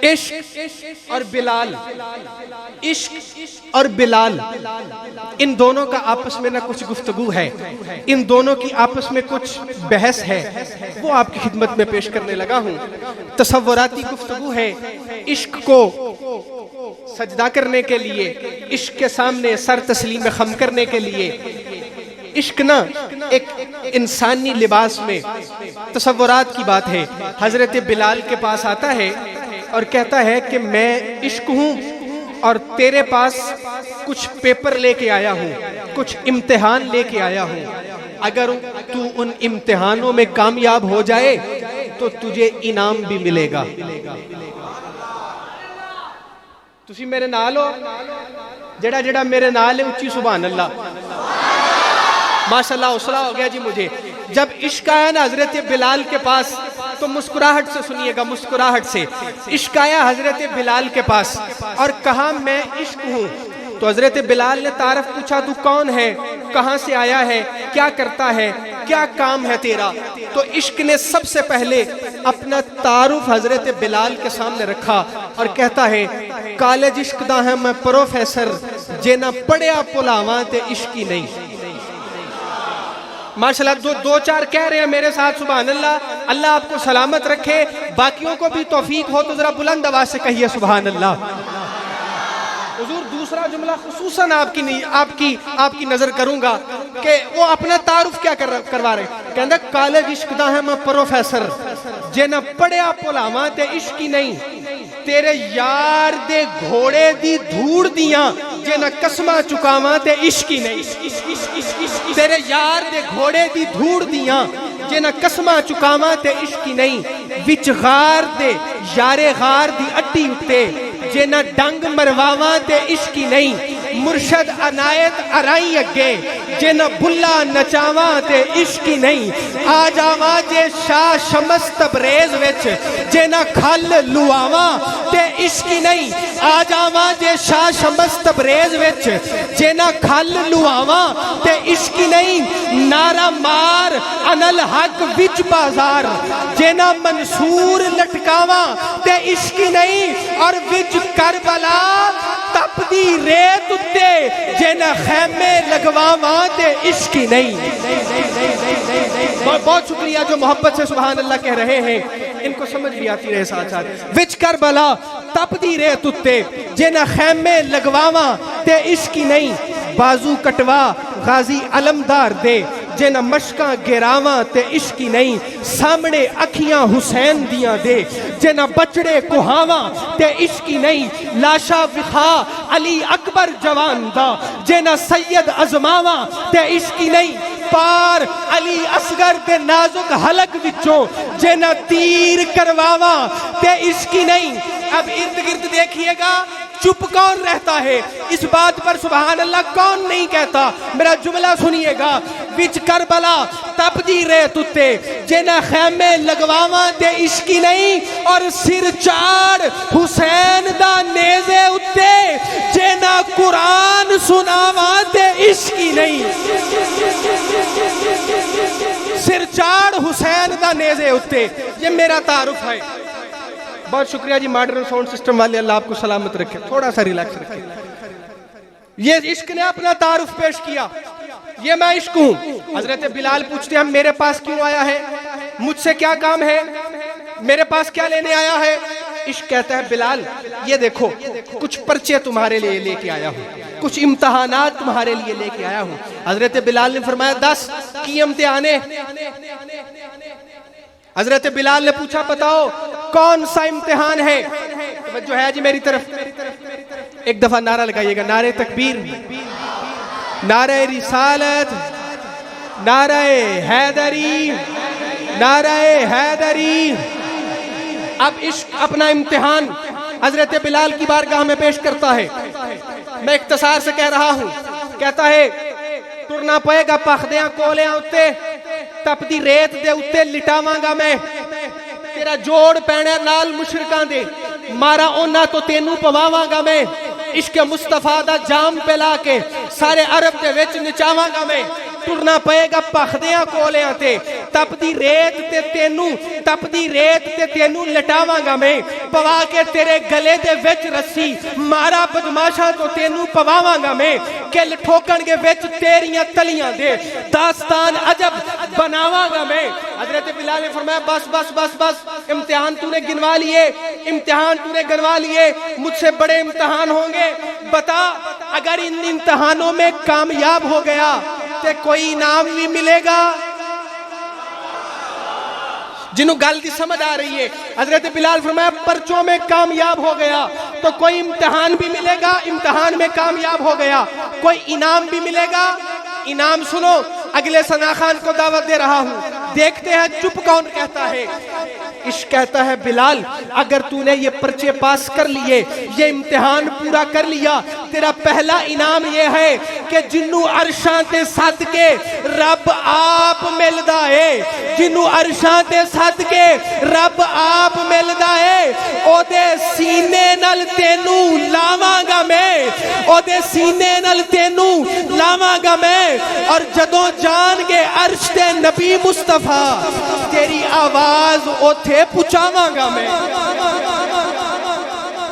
इश्क और बिलाल, इश्क और बिलाल, इन दोनों का आपस में ना कुछ गुफ्तगू है, इन दोनों की आपस में कुछ बहस है, वो आपकी खिदमत में पेश करने लगा हूँ। तसव्वुराती गुफ्तगू है, इश्क को सजदा करने के लिए, इश्क के सामने सर तस्लीम खम करने के लिए। इश्क ना एक इंसानी लिबास में तसव्वुरात की बात है। हजरत बिलाल के पास आता है और कहता है कि मैं इश्क हूँ, और तेरे पास कुछ पेपर लेके आया हूँ, कुछ इम्तिहान लेके आया हूँ। अगर तू उन इम्तिहानों में कामयाब हो जाए तो तुझे इनाम भी मिलेगा। तुसी मेरे नाल हो, जेड़ा जेड़ा मेरे नाल है उच्ची सुभान अल्लाह। माशाल्लाह हौसला हो गया जी मुझे। जब इश्क आया ना हजरत बिलाल के पास, तो मुस्कुराहट से सुनिएगा, मुस्कुराहट से इश्क आया हजरत बिलाल के पास और कहा मैं इश्क हूँ। तो हजरत बिलाल ने तारफ पूछा, तू कौन है, कहाँ से आया है, क्या करता है, क्या काम है तेरा। तो इश्क ने सबसे पहले अपना तारुफ हजरत बिलाल के सामने रखा और कहता है, कॉलेज इश्क दा है मैं प्रोफेसर, जे ना पढ़िया भुलावा ते इश्क ही नहीं। माशाल्लाह दो चार कह रहे हैं मेरे साथ सुभान अल्लाह। अल्लाह आपको सलामत रखे, बाकियों को भी तौफीक हो तो जरा बुलंद आवाज से कहिए सुभान अल्लाह। हुजूर दूसरा जुमला खुसूसन आपकी नजर करूंगा कि वो अपना तारुफ क्या करवा रहे। कहंदा कॉलेज इश्क दा है मैं प्रोफेसर, जे ना पढ़िया भुलावा ते इश्क ही नहीं। तेरे यार दे घोड़े दी धूड़ दियां जे ना कसमा चुकावा ते इश्क ही नहीं। तेरे यार दे घोड़े दी धूड़ दियां जे ना कसमा चुकावा ते इश्क ही नहीं। विच गार दे यारे गार दी अड्डी उत्ते जे ना डंग मरवावा ते इश्क ही नहीं। मुर्शद अनायत अराई अगे जे ना बुल्ला नचावा ते इश्क ही नहीं। आ जावा जे शाह शमस तबरेज विच जे ना खल लुआवा ते इश्क ही नहीं। आ जावा जे शाह शमस तबरेज विच जे ना खल लुआवा ते इश्क ही नहीं। नारा मार अनल हक विच बाजार जे ना मंसूर लटकावा ते इश्क ही नहीं। और विच करबला तपदी रेत उत्ते जे ना खैमे लगवावा ते इश्क ही नहीं। बहुत शुक्रिया जो मोहब्बत से सुभान अल्लाह कह रहे हैं, इनको समझ भी आती रहे साथ साथ। विच करबला तपदी रेत उत्ते जे ना खैमे लगवावा ते इश्क ही नहीं। बाजू कटवा गाजी अलमदार दे जे ना मशका गिरावा ते इश्क ही नहीं। सामने अखियां हुसैन दियां दे जे ना बचड़े कुहावा ते इश्क ही नहीं। लाशा विखा अली अकबर जवान दा जे ना सैयद अजमावा ते इश्क ही नहीं। पार अली असगर के नाजुक हलक विचों जे ना तीर करवावा ते इश्क ही नहीं। अब इर्द गिर्द देखिएगा, चुप कौन रहता है इस बात पर सुभान अल्लाह कौन नहीं कहता। मेरा जुमला सुनिएगा, विच करबला तपदी रेत उत्ते जे ना खैमे लगवावा ते इश्क ही नहीं। और सिर चाड़ हुसैन दा नेज़े उत्ते जे ना कुरान सुनावा ते इश्क ही नहीं। सिर चाड़ हुसैन दा नेज़े उत्ते, ये मेरा तारुफ है। बहुत शुक्रिया जी मॉडर्न साउंड सिस्टम वाले, अल्लाह आपको सलामत रखे, थोड़ा सा रिलैक्स रखे। ये इश्क ने अपना तारुफ पेश किया, ये मैं इश्क हूँ। हजरत बिलाल पूछते हैं मेरे पास क्यों आया है, मुझसे क्या काम है, मेरे पास क्या लेने आया है। इश्क कहता है बिलाल ये देखो कुछ पर्चे तुम्हारे लिए लेके आया हूँ, कुछ इम्तहानात तुम्हारे लिए लेके आया हूँ। हजरत बिलाल ने फरमाया 10 की इम्तिहाने। हजरत बिलाल ने पूछा बताओ कौन सा इम्तिहान है। जो है जी मेरी तरफ एक दफा नारा लगाइएगा, नारे तकबीर, नारे रिसालत, नारे हैदरी, नारे हैदरी। अब इश्क अपना इम्तिहान हजरत बिलाल की बारगाह में पेश करता है। मैं इख्तिसार से कह रहा हूं, कहता है तुरना पएगा पखदियां कोलियां उत्ते तपदी रेत दे उत्ते लिटावांगा मैं। तेरा जोड़ पैने नाल मुशरिकां दे मारा ओना तो तेनू पवावांगा मैं। इश्क मुस्तफा दा जाम पिला के सारे अरब दे विच नचावांगा मैं। तुरना पएगा पखदियां कोलियां ते तपदी रेत ते तेनू, तपदी रेत ते तेनू लटावांगा मैं। पवा के तेरे गले दे विच रस्सी मारा बदमाशा तो तेनू पवावांगा मैं। किल ठोकण के विच तेरियां तलियां दे दास्तान अजब बनावांगा मैं। हजरत बिलाल ने फरमाया बस बस बस बस, इम्तिहान तूने गिनवा लिए, इम्तिहान तूने गिनवा लिए, मुझसे बड़े इम्तिहान होंगे। बता अगर इन इम्तिहानों में कामयाब हो गया तो कोई इनाम भी मिलेगा। जिन्हों गल की समझ आ रही है। हजरत बिलाल फरमाया पर्चों में कामयाब हो गया तो कोई इम्तिहान भी मिलेगा, इम्तिहान में कामयाब हो गया कोई इनाम भी मिलेगा। इनाम सुनो, अगले सना खान को दावत दे रहा हूं, देखते हैं चुप कौन कहता है। इश्क कहता है बिलाल अगर तूने ये पर्चे पास कर लिए, ये इम्तिहान पूरा कर लिया, तेरा पहला इनाम ये है कि जिन्नू अरशां ते सद के रब आप मिलदा है, जिन्नू अरशां ते सद के रब आप मिलदा है, ओदे सीने नल तेनू लावांगा मैं, ओदे सीने नल तेनू लावांगा मैं। और जदों जान के अर्श ते नबी मुस्तफा तेरी आवाज ओथे पुचावांगा मैं,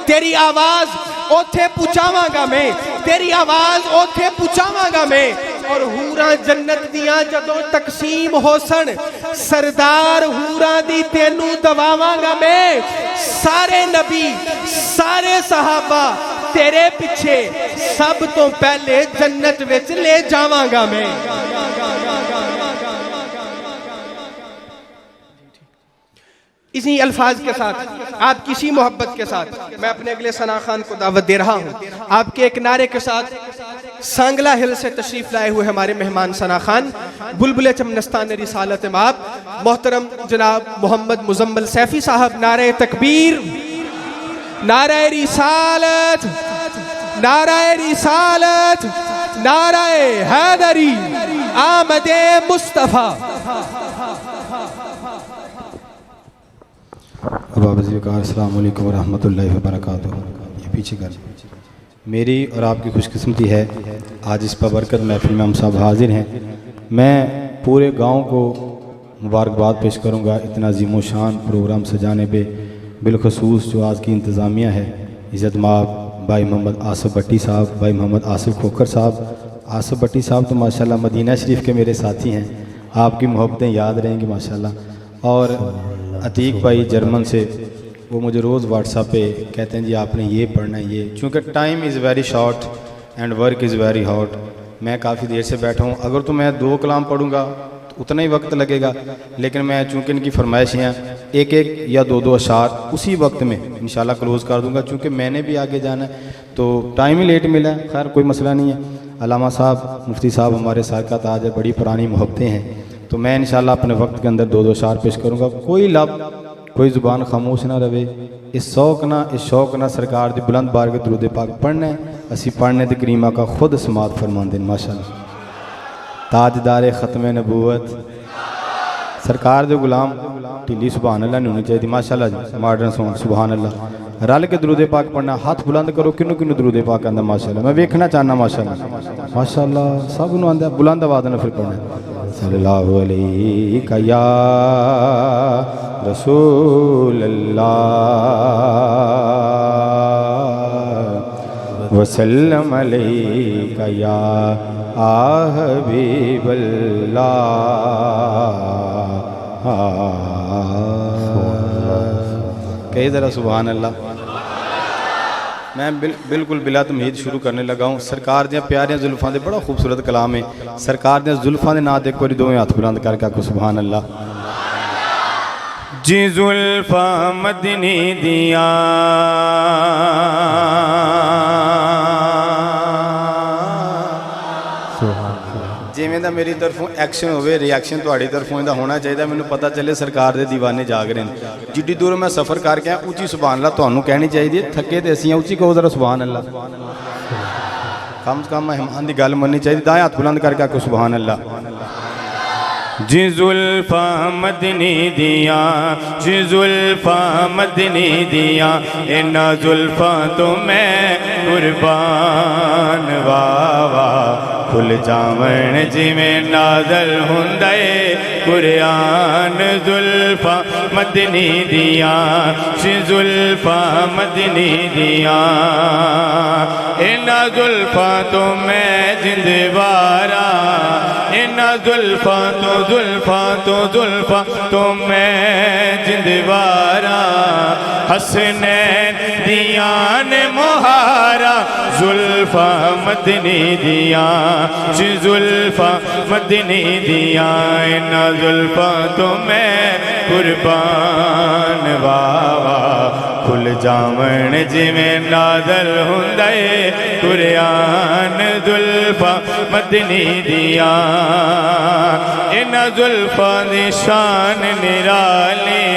तेरी आवाज ओथे पुचावांगा मैं, तेरी आवाज ओथे पुचावांगा मैं। और हूरां जन्नत दियां जदों तकसीम होसन सरदार हूरां दी तेनू दवावांगा मैं। सारे नबी सारे सहाबा तेरे पिछे सब तो पहले जन्नत विच ले जावांगा मैं। इसी अल्फाज के साथ आप किसी मोहब्बत के साथ मैं अपने अगले सना खान को दावत दे रहा हूँ। आपके एक नारे के साथ सांगला हिल से तशरीफ लाए हुए हमारे मेहमान सना खान बुलबुल चमनस्तान रिसालत माब मोहतरम जनाब मोहम्मद मुजम्मल सैफी साहब, नारे तकबीर, नारे रिसालत, नारे रिसालत, नारे हैदरी, आमदे मुस्तफा। अस्सलाम वालेकुम व रहमतुल्लाहि व बरकातुहू। ये पीछे कर, मेरी और आपकी खुशकिस्मती है आज इस बरकत महफिल में हम सब हाजिर हैं। मैं पूरे गांव को मुबारकबाद पेश करूंगा इतना अज़ीम शान प्रोग्राम सजाने पे, बिलखसूस जो आज की इंतज़ामिया है, इज़्ज़त माब भाई मोहम्मद आसिफ भट्टी साहब, भाई मोहम्मद आसिफ खोखर साहब। आसिफ भट्टी साहब तो माशाल्लाह मदीना शरीफ के मेरे साथी हैं, आपकी मोहब्बतें याद रहेंगी माशाल्लाह। और अतीक भाई जर्मन से, वो मुझे रोज़ व्हाट्सएप पे कहते हैं जी आपने ये पढ़ना है ये, चूँकि time is very short and work is very hot. मैं काफ़ी देर से बैठा हूँ, अगर तो मैं 2 कलाम पढ़ूँगा तो उतना ही वक्त लगेगा, लेकिन मैं चूँकि इनकी फरमाइश हैं एक एक या 2 अशार उसी वक्त में इंशाल्लाह क्लोज़ कर दूँगा, चूँकि मैंने भी आगे जाना है तो टाइम ही लेट मिला है। खैर कोई मसला नहीं है। अल्लामा साहब मुफ्ती साहब हमारे सर का ताज है, बड़ी पुरानी मोहब्बतें हैं, तो मैं इंशाल्लाह अपने वक्त के अंदर 2 अशार पेश करूँगा। कोई लब कोई ज़ुबान खामोश ना रहे, इस शौक ना सरकार दी बुलंद बार के दरूद पाक पढ़ना है, असी पढ़ने दी करीमा का खुद समात फरमाते हैं माशाल्लाह। ताजदार ख़त्म नबूवत सरकार दे गुलाम ढीली सुबहान अल्लाह नहीं होनी चाहिए माशाल्लाह जी, मॉडर्न सॉन्ग सुबहान अल्लाह। रल के दरूद पाक पढ़ना, हाथ बुलंद करो, किन्नू किन्नू दरूद पाक आंदा माशाल्लाह, मैं वेखना चाहना माशाल्लाह माशाल्लाह, सब नूं आंदा बुलंद आवाज़ नाल फिर पढ़ना। सल्लल्लाहु अलैका या रसूल अल्लाह वसल्लम अलैका या हबीब अल्लाह। कही ज़रा सुभान अल्लाह। मैं बिल्कुल बिला तमहीद शुरू करने लगा हूँ। सरकार दियाँ प्यारियां जुल्फां दे बड़ा खूबसूरत कलाम है। सरकार दियां जुल्फां दे नाम एक बार 2 हाथ बुलंद करके आखो सुभान अल्लाह। जी जुल्फा मदनी दिया जिमें दा मेरी तरफों एक्शन होवे, रिएक्शन तुहाड़ी तरफों इहदा होना चाहिए। मैनूं पता चले सरकार दे दीवाने जाग रहे हैं। जिड्डी दूर मैं सफ़र करके आया उची सुभान अल्लाह तुहानूं कहनी चाहिए। थके तो असीं उची कहो ज़रा सुभान अल्लाह। कम से कम मेहमान की गल मननी चाहिए। दाएं हाथ बुलंद करके आखो सुभान अल्लाह। जी जुल्फा मदनी दिया, जी जुल्फा मदनी दिया, इन्ना जुल्फा तो मैं कुर्बान वावा फुल जावन जिमें नाज़ल हुंदे कुरान। जुल्फा मदनी दिया, जी जुल्फा मदनी दिया, इन्ना जुल्फा तो मैं जिंदवारा, इन्ना जुल्फा तो मैं जिंदवारा। हसनैन दिया ने मुहारा, जुल्फा मदनी दिया, जुल्फा मदनी दिया, इन्ना जुल्फा तो मैं कुर्बान वावा खुल जावण जिवें नाज़ल हुंदा है कुरान जुल्फा मदनी दिया इन्हां जुल्फां दी शान निराली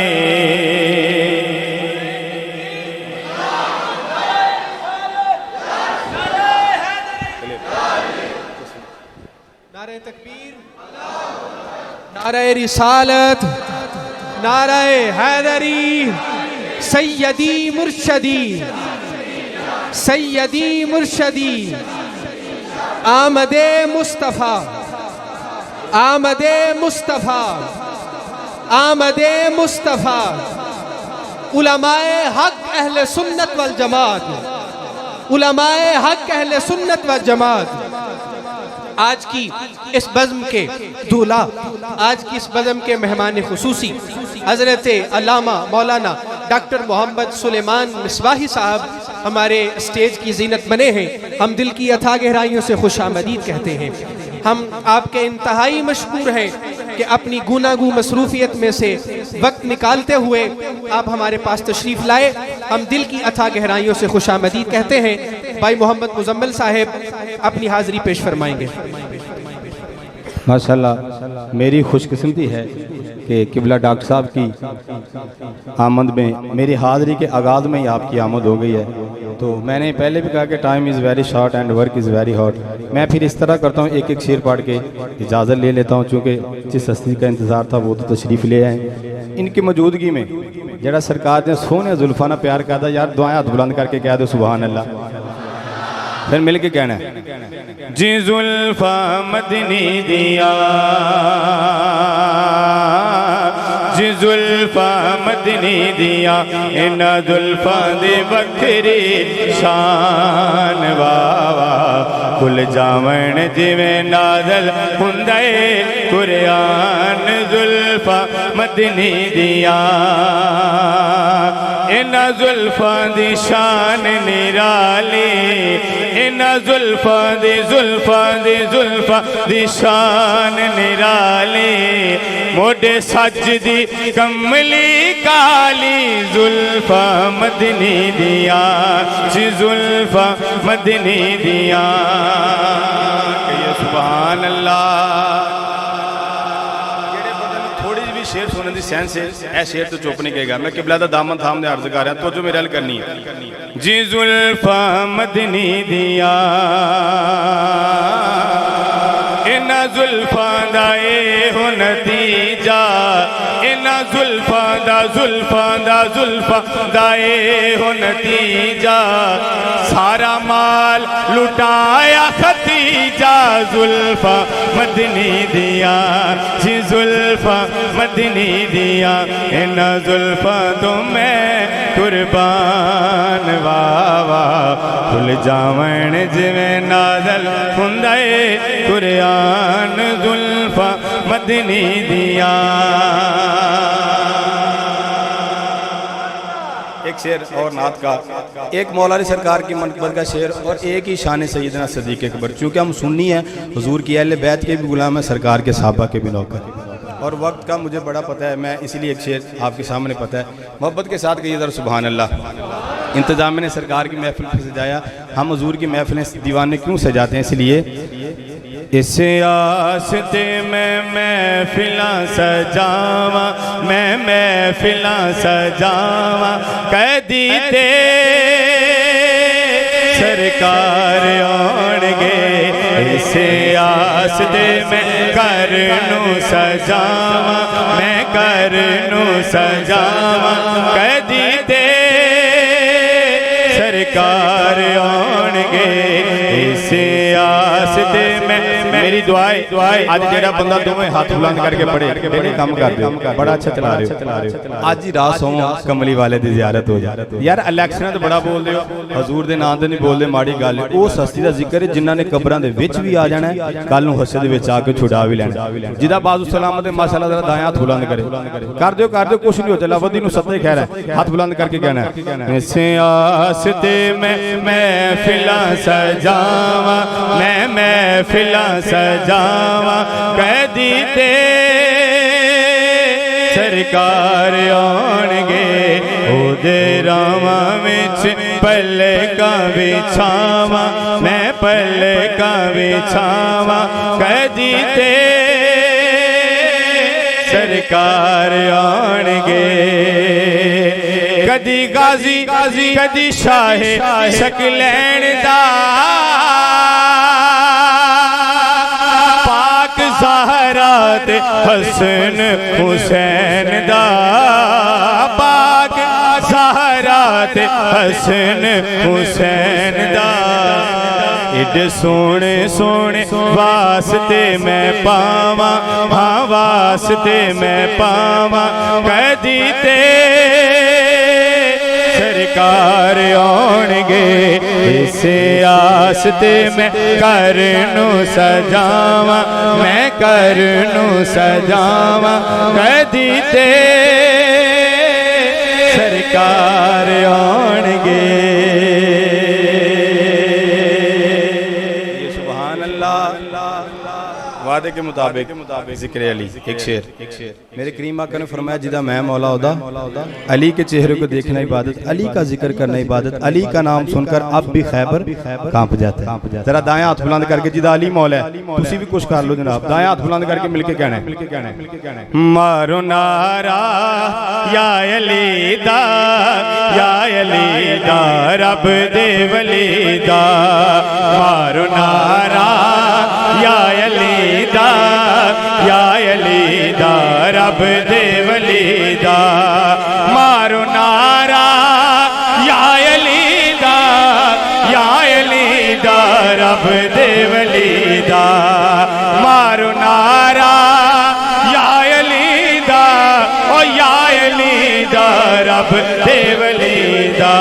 नारे तकबीर, नारे रिसालत, नारे हैदरी, सैयदी मुर्शदी, सैयदी मुर्शदी, आमदे मुस्तफ़ा, आमदे मुस्तफ़ा, आमदे मुस्तफ़ा, उलमाए हक अहले सुन्नत वल जमात, उलमाए हक अहले सुन्नत वल जमात। आज की इस बज़्म के दूल्हा, आज की इस बज़्म के मेहमान खुसूसी हज़रत अल्लामा मौलाना डॉक्टर मोहम्मद सुलेमान मिसबाही साहब हमारे स्टेज की जीनत बने हैं। हम दिल की अथाह गहराइयों से खुशामदीद कहते हैं। हम आपके इंतहाई मशकूर हैं कि अपनी गुनागू मसरूफियत में से वक्त निकालते हुए आप हमारे पास तशरीफ़ लाए। हम दिल की अथाह गहराइयों से खुशामदीद कहते हैं। भाई मोहम्मद मुजम्मिल साहब अपनी हाज़िरी पेश फरमाएंगे। माशाल्लाह, मेरी खुशकिस्मती है कि किबला डॉक्टर साहब की आमद में, मेरी हाज़िरी के आगाज़ में ही आपकी आमद हो गई है। तो मैंने पहले भी कहा कि time is very short and work is very hot. मैं फिर इस तरह करता हूँ, एक एक शेर पढ़ के इजाज़त ले लेता हूँ, चूँकि जिस हस्ती का इंतज़ार था वो तो तशरीफ़ ले आए। इनकी मौजूदगी में जरा सरकार ने सोने जुल्फाना प्यार कहा था, यार दुआएं हाथ बुलंद करके कह दो सुभान अल्लाह, फिर मिल के कहना है जी जुल्फा मदनी दिया, जी जुल्फा मदनी दिया इन्ना जुल्फा दे बखरी शान वावा खुल जावण जिवें नाज़ल हुंदा है कुरान जुल्फा मदनी दिया इन्ना जुल्फा दी शान निराली इन्ना जुल्फा दी जुल्फा दी शान निराली मोडे सजदी कमली काली जुल्फा मदनी दिया जी जुल्फा मदनी दिया कहिए सुभान अल्लाह। शेर सुनने की सेंस है, ऐ शेर तो चुप नहीं कहेगा। मैं किबला दा दामन थाम दे अर्ज कर रहा, तो जो मेरे हल करनी है जी जुल्फा मदनी दिया इन्ना जुल्फा दा ए हो नतीजा इन्ना जुल्फा दा ए हो नतीजा सारा माल लुटाया खतीजा जुल्फा मदनी दिया जी जुल्फा मदनी दिया इन्ना जुल्फा तो मैं कुर्बान वावा खुल जावण जिवें नाज़ल हुंदा है कुरान जुल्फा मदनी दिया। एक शेर और नात का, एक मौलाना सरकार की मनक़बत का शेर और एक ही शान सैयदना सिद्दीक़ अकबर। चूँकि हम सुन्नी हैं, हुजूर की अहले बैत के भी गुलाम हैं, सरकार के सहाबा के भी नौकर, और वक्त का मुझे बड़ा पता है, मैं इसीलिए एक शेर आपके सामने पता है। मोहब्बत के साथ कहिए ज़रा सुभान अल्लाह। इंतज़ाम ने सरकार की महफिल को सजाया, हम हुजूर की महफिलें दीवाने क्यों सजाते हैं? इसलिए इस आस्ते मैं महफिलां सजावा, मैं महफिलां सजावा कैदी ते सरकार आउणगे। इस आस्ते मैं घर नूं सजावा, मैं घर नूं सजावा कैदी ते सरकार आउणगे। इस आस्ते मेरी दुआएं आज जेड़ा बंदा दोवें हाथ बुलंद करके पढ़े तेरे काम कर दे, बड़ा अच्छा चला रहे हो। आज ही रात सो कमली वाले दी ज़ियारत हो जाए यार। इलेक्शन तो बड़ा बोल दे, हजूर दे नाम ते नहीं बोलते, माड़ी गल है। उस हस्ती का जिक्र है जिन्हां ने कब्रां दे विच भी आ जाना है, कल नूं हस्से दे विच आके छुड़ा भी लैना, जिदा बाजू सलामत है माशाअल्लाह जरा दाएं हाथ बुलंद करे कर दियो कुछ नहीं हो चला वधी नूं सत्ते खैर है, हाथ बुलंद करके कहना है इस आस्ते मैं महफिलां सजावा, मैं महफिलां सजावा कैदी ते सरकार सरकार आउणगे ओदे रावां विच पलकां विछावां मैं पलकां विछावां कदी ते सरकार आउणगे कदी गाजी कदी शाहे शकलैन दा पाक ज़हरा ते हसन हुसैन दा पाक ज़हरा ते हसन हुसैन दा एडे सोने सोने वास्ते मैं पावा हाँ वास्ते मैं पावा कदी ते सरकार आउणगे इसे आसते मैं करनू सजावा मैं करनू सजावा कदी ते सरकार आउणगे वादे के मुताबिक जिक्र अली एक शेर मेरे करीम आका ने फरमाया जिदा मैं मौला होदा अली के चेहरे को देखना इबादत अली का जिक्र करना इबादत अली का नाम सुनकर अब भी खैबर कांप जाता है जरा दाएं हाथ बुलंद करके जिदा अली मौला है तुसी भी कुछ कर लो जनाब दाएं हाथ बुलंद करके मिलके कहना है मारो नारा या अली दा रब दे वली दा मारो नारा या अली दा रब दे वली दा मारो नारा या अली दा रब दे वली दा मारो नारा या अली दा रब दे वली दा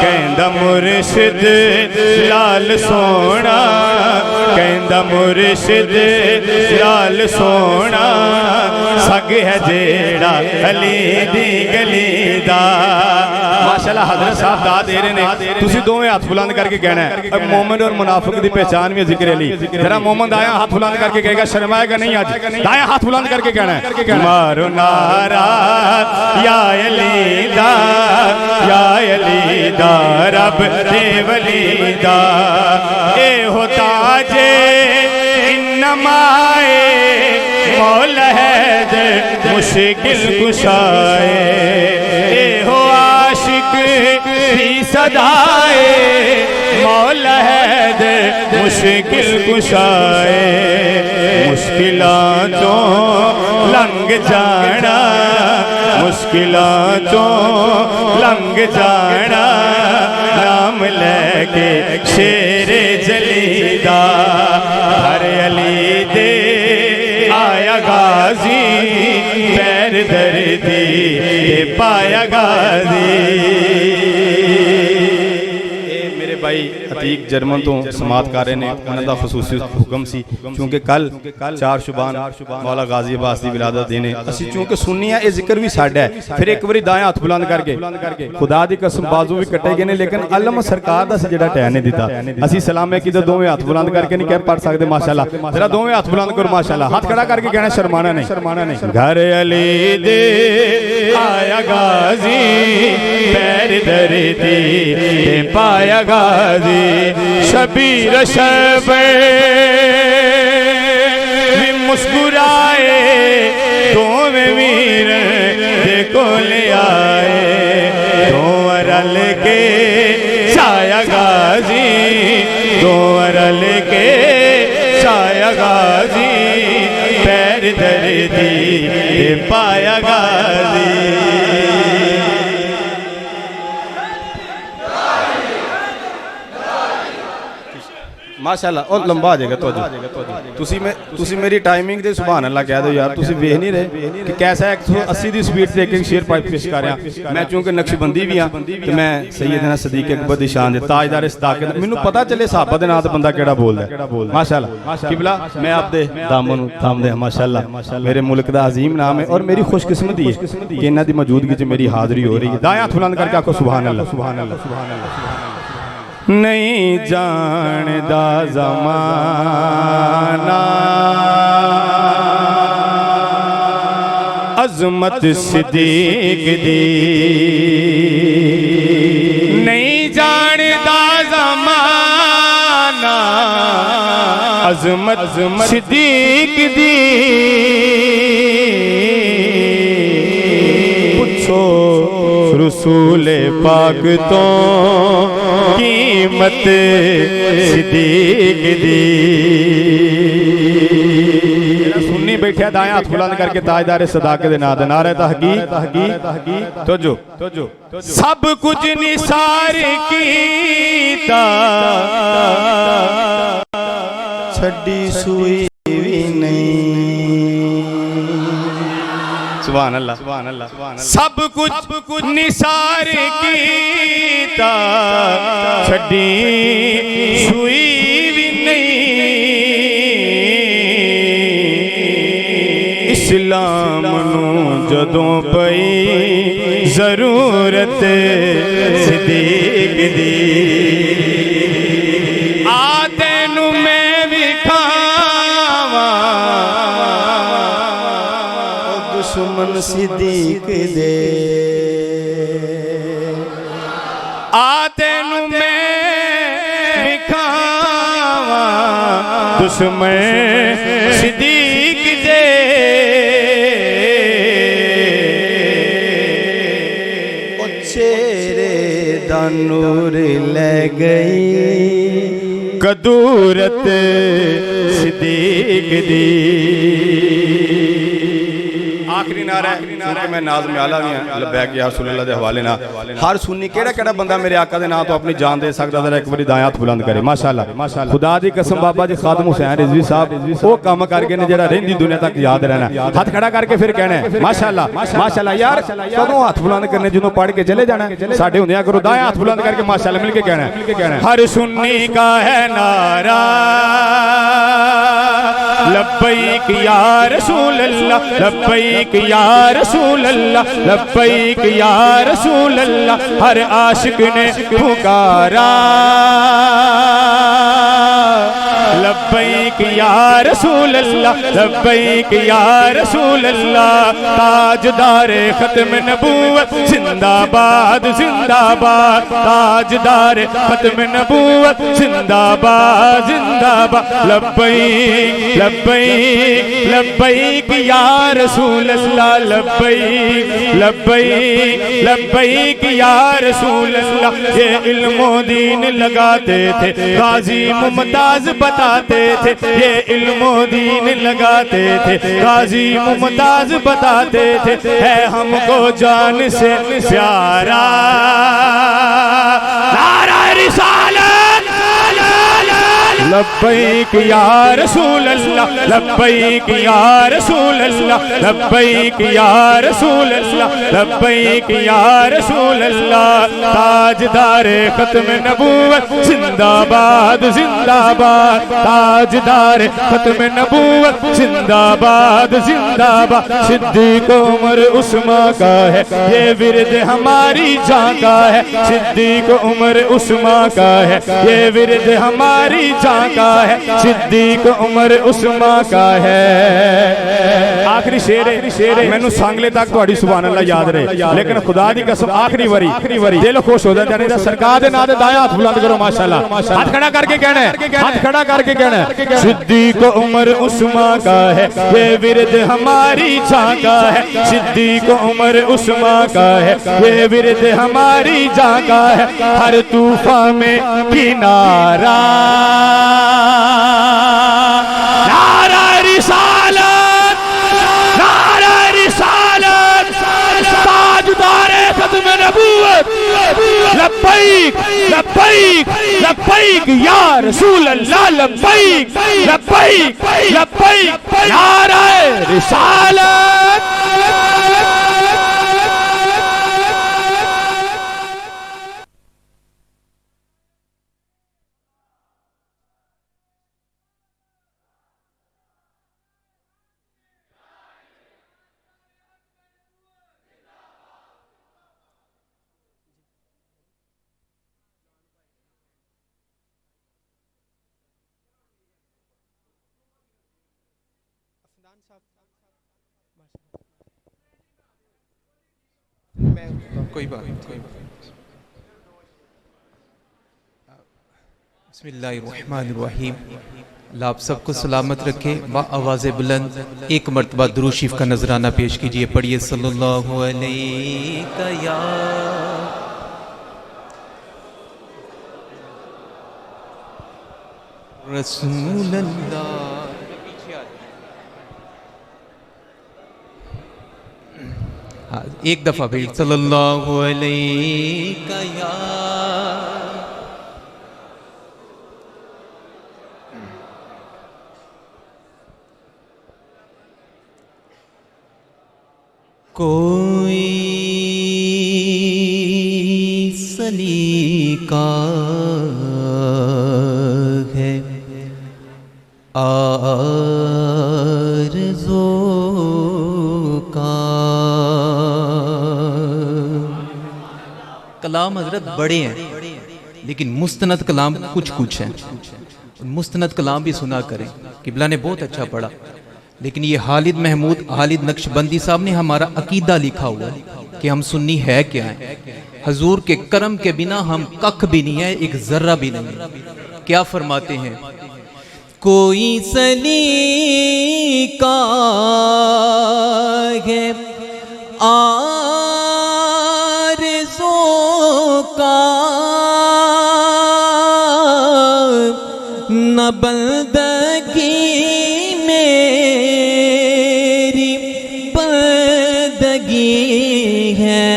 कहंदा मुर्शिद लाल सोना कहंदा मुर्शिद लाल सोना सग है जेड़ा अली दी गली दा माशाल्लाह हजरत साहब दा दे रहे ने तुसी दोवें हाथ बुलंद करके कहना है अब मोमिन और मुनाफिक दी पहचान भी जिक्र अली जरा मोमिन दाया हाथ बुलंद करके कहेगा शर्माएगा नहीं आज दाया हाथ बुलंद करके कहना है मारो नारा या अली दा रब दे वली दा ए होता जे इन्नमाए मौला है दे मुश्किल कुशाए ए हो आशिक भी सदाए मौला है दे मुश्किल कुशाए मुश्किलां तो लंघ जाना मुश्किलां तो लंघ जाना नाम लेके शेरे जलीदा हर अली दे आया गाजी पैर दर्दी पाया गाजी मेरे भाई अतीक जर्मन तो समात कर रहे ने उन्होंने दा खसूसी हुक्म सी क्योंकि कल 4 शुबान मौला गाजी अब्बास दी विलादत देने असि चूंकि सुन्नी है ये जिक्र भी साडा है फिर एक बारी दाएं हाथ बुलंद करके खुदा दी कसम बाजू भी कटे गए ने लेकिन अलम सरकार दा जेड़ा टैन नहीं दिता असि सलाम है कि दोवें हाथ बुलंद करके नहीं कह पढ़ सकते माशाल्लाह जरा दोवें हाथ बुलंद करो माशाल्लाह हाथ खड़ा करके कहना शर्माना नहीं घर अली दे आया गाजी पैर दर्दी ते पाया गाजी शबीर शब भी मुस्कुराए दोवें वीर दे कोल आए दो रल के छाया गाजी दो रल के छाया गाजी पैर दर्दी ते पाया गाजी माशाल्लाह और लंबा आ जाएगा तुसी मेरी टाइमिंग दे सुभान अल्लाह कह दो यार तुसी वेख नहीं रहे कि कैसा 180 दी स्पीड से एक शेर पेश कर रहा मैं चूंकि नक्शबंदी भी हां तो मैं सैयदना सदीक अकबर दी शान दे ताजदार सदाकत मैनू पता चले साहबा दे नाम ते बंदा केड़ा बोलदा है माशाल्लाह किबला मैं आप दे दामन थाम दे माशाल्लाह मेरे मुल्क दा अजीम नाम है और मेरी खुशकिस्मती है कि इन्हां दी मौजूदगी च मेरी हाजिरी हो रही है दाएं हाथ बुलंद करके आखो सुभान अल्लाह सुभान अल्लाह सुभान अल्लाह नहीं जानदा जमाना अजमत सिद्दीक दी नहीं जानदा ज़माना अजमत सिद्दीक दी पूछो रसूल पाक तो कीमत सिद्दीक दी सुन्नी बैठा दाया हाथ बुलंद करके ताजदार सदाकत दे नाद नारे तहकीक तोजो सब कुछ निसार कीता छड़ी सुई भी नहीं सुभान अल्लाह सब कुछ निसार कीता छड़ी सुई भी नहीं इस्लाम नू जदों पई जरूरत सिद्दीक दी आ तैनू मैं विखावा दुश्मन सिद्दीक दे आ तैनू मैं विखावा दुश्मन सिद्दीक दे चेहरे दा नूर ले गई कदूरत सिद्दीक दी आखिरी नारा है मैं नाज़ में आला भी हां लब्बैक या रसूल अल्लाह दे हवाले ना हर सुन्नी केड़ा बंदा मेरे आका दे नाम तो अपनी जान दे सकदा जरा एक बारी दायां हाथ बुलंद करे माशाअल्लाह खुदा दी कसम बाबा जी खादम हुसैन रिजवी साहब वो काम करके ने जेड़ा रहंदी दुनिया तक याद रहना हाथ खड़ा करके फिर कहना है माशाअल्लाह यार कदों हाथ बुलंद करने ਜਦੋਂ पढ़ के चले जाना साडे हुंदिया करो दायां हाथ बुलंद करके माशाअल्लाह मिल के कहना है हर सुन्नी का है नारा लब्बैक या रसूल अल्लाह लब्बैक या रसूल अल्लाह लब्बैक या रसूल अल्लाह हर आशिक ने पुकारा लब्बैक या रसूल अल्लाह लब्बैक या रसूल अल्लाह ताजदार खत्म नबूवत जिंदाबाद जिंदाबाद ताजदार खत्म नबूवत जिंदाबाद जिंदाबाद लब्बैक लब्बैक लब्बैक या रसूल अल्लाह लब्बैक लब्बैक लब्बैक या रसूल अल्लाह ये इल्मो दीन लगाते थे गाजी मुमताज बताते थे ये इल्मो दीन लगाते थे गाजी मुमताज बताते थे है हमको जान से प्यारा नारा रिसालत लब्बैक या रसूल अल्लाह लब्बैक या रसूल अल्लाह लब्बैक या रसूल अल्लाह लब्बैक या रसूल अल्लाह ताजदार खत्म नबूवत जिंदाबाद जिंदाबाद ताजदार खत्म नबूवत जिंदाबाद जिंदाबाद सिद्दीक उमर उस्मान का है ये विरद हमारी जान का है सिद्दीक उमर उस्मान का है ये विरद हमारी जान का है सिद्दीक उमर उस्मान का है आखिरी शेर है मैनू सांगले तक तुहाडी सुभान अल्लाह याद रहे लेकिन खुदा दी कसम आखिरी वरी दिल खुश हो जाने दा सरकार दे नाम ते दाया हाथ बुलंद करो माशाअल्लाह हाथ खड़ा करके कहना है हाथ खड़ा करके कहना है सिद्दीक उमर उस्मान का है ये विरद हमारी जान का है सिद्दीक उमर उस्मान का है ये विरद हमारी जान का है हर तूफान में किनारा नारा रिसालत नारा रिसालत ताजदार खत्म नबूवत लब्बैक लब्बैक लब्बैक या रसूल अल्लाह लब्बैक लब्बैक लब्बैक नारा रिसालत कोई बात नहीं। बिस्मिल्लाहिर्रहमानिर्रहीम। अल्लाह आप सबको सलामत रखे। आवाज़ बुलंद एक मरतबा दुरूद शरीफ का नजराना पेश कीजिए। पढ़िए सल्लल्लाहु अलैहि या रसूल अल्लाह। हाँ, एक दफा भी सल्लल्लाहु अलैहि या कोई सलीका है आरज़ो का। कलाम हजरत बड़े हैं लेकिन मुस्तनद कलाम कुछ कुछ हैं। मुस्तनद कलाम भी सुना करें। किबला ने बहुत अच्छा पढ़ा, लेकिन ये हालिद महमूद हालिद नक्शबंदी साहब ने हमारा अकीदा लिखा हुआ है कि हम सुन्नी है क्या है। हजूर के करम के बिना हम कख भी नहीं है, एक जर्रा भी नहीं है। क्या फरमाते हैं? कोई सलीका है आरज़ो का, न बंदगी मेरी बंदगी है,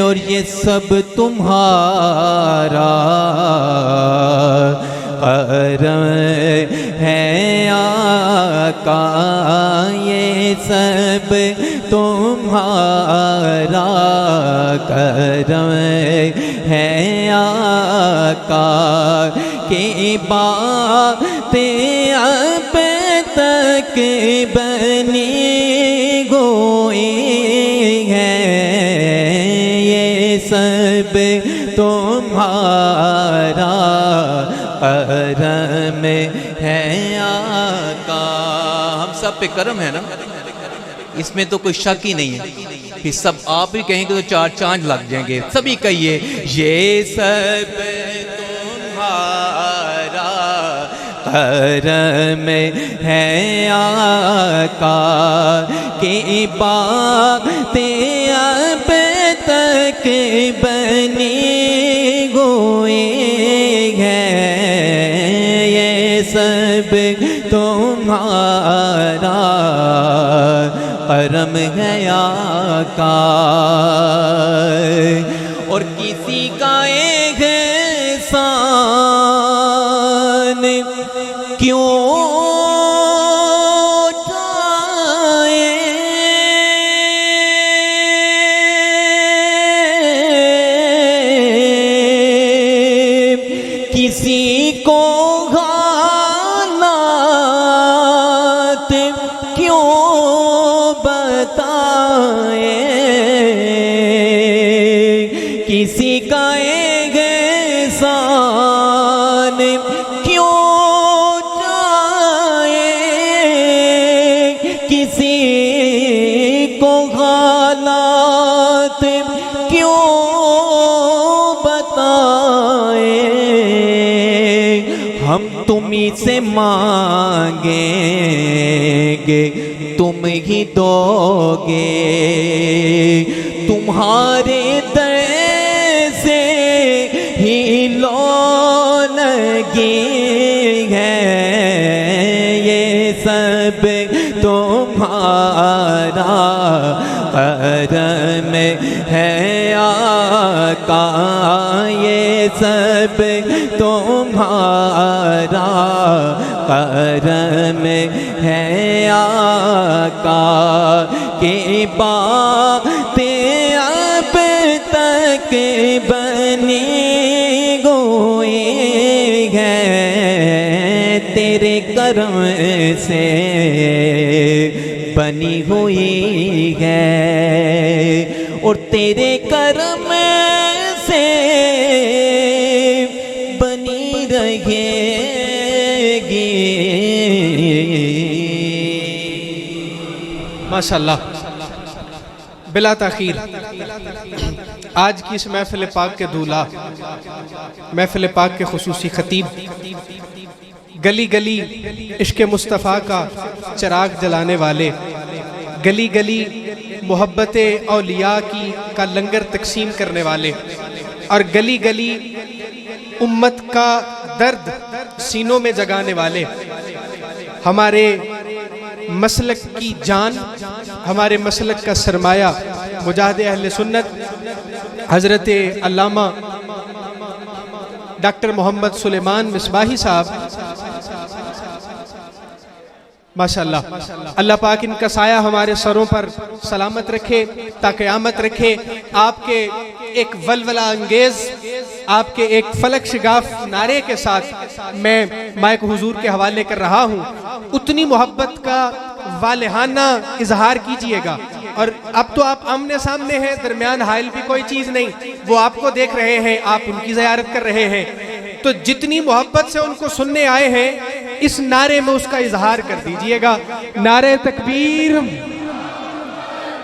और ये सब तुम्हारा करम है आका, ये सब तुम्हारा करम है आका, के बातें अब तक बनी गोई हैं, ये सब तुम्हारा करम है आका। हम सब पे करम है ना, इसमें तो कोई शक ही नहीं है। फिर सब आप ही कहेंगे तो चार चांद लग जाएंगे। सभी कहिए ये सब तुम्हारा करम है आका, के बातें अब तक बनी गोई हैं, ये सब तुम्हारा करम है आका। और किसी का एहसान क्यों जाए, किसी को हालात क्यों बताए, किसी का एहसान क्यों जाए, किसी को हालात क्यों बताए। हम तुम्ही से मांगेंगे तुम ही दोगे, तुम्हारे दर से ही लो लगी है, ये सब तुम्हारा करम है आका, ये सब तुम्हारा करम है आका, के बातें अब तक बनी गोई हैं, तेरे करम से बनी हुई है, और तेरे करम से बनी रहेगी। माशाल्लाह। बिला ताखीर आज की इस महफिल पाक के दूल्हा, महफिल पाक के खुसूसी खतीब, गली गली इश्क मुस्तफ़ा का चिराग जलाने वाले, गली गली मोहब्बत औलिया की का लंगर तकसीम करने वाले और गली गली उम्मत का दर्द सीनों में जगाने वाले, हमारे मसलक की जान, हमारे मसलक का सरमाया, मुजाहिद अहले सुन्नत हज़रत अल्लामा डॉक्टर मोहम्मद सुलेमान मिसबाही साहब, माशाअल्लाह, अल्लाह पाक इनका साया हमारे सरों पर सलामत रखे, ताक़यामत रखे। आपके एक वलवला अंगेज, आपके एक फलक शिगाफ नारे के साथ मैं माइक हुजूर के हवाले कर रहा हूँ। उतनी मोहब्बत का वालेहाना इजहार कीजिएगा। और अब तो आप आमने सामने हैं, दरमियान हाइल भी कोई चीज़ नहीं, वो आपको देख रहे हैं, आप उनकी ज़ियारत कर रहे हैं, तो जितनी मोहब्बत से उनको सुनने आए हैं इस नारे में उसका इजहार कर दीजिएगा। नारे तकबीर,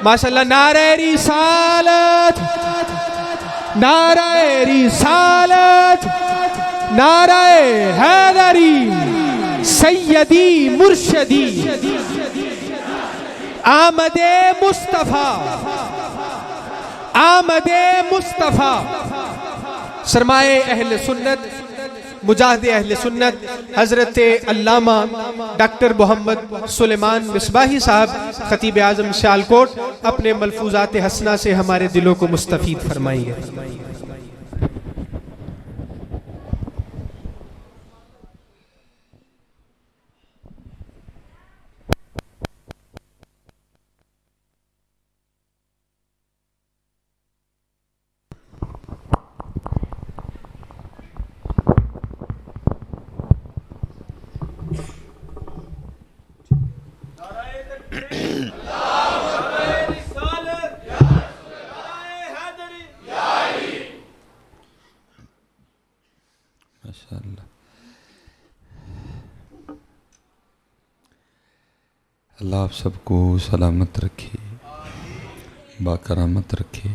माशाअल्लाह, नारे रिसालत, नारे रिसालत, नारे हैदरी, सैयदी मुर्शदी, आमदे मुस्तफ़ा, आमदे मुस्तफ़ा, सरमाए अहले सुन्नत, मुजाहिद अहले सुन्नत हज़रत अल्लामा डॉक्टर मोहम्मद सुलेमान मिसबाही साहब, खतीब आज़म सियालकोट, अपने मलफूजात हसना से हमारे दिलों को मुस्तफ़ीद फरमाइए। अल्लाह आप सबको सलामत रखे, बाकरामत रखे।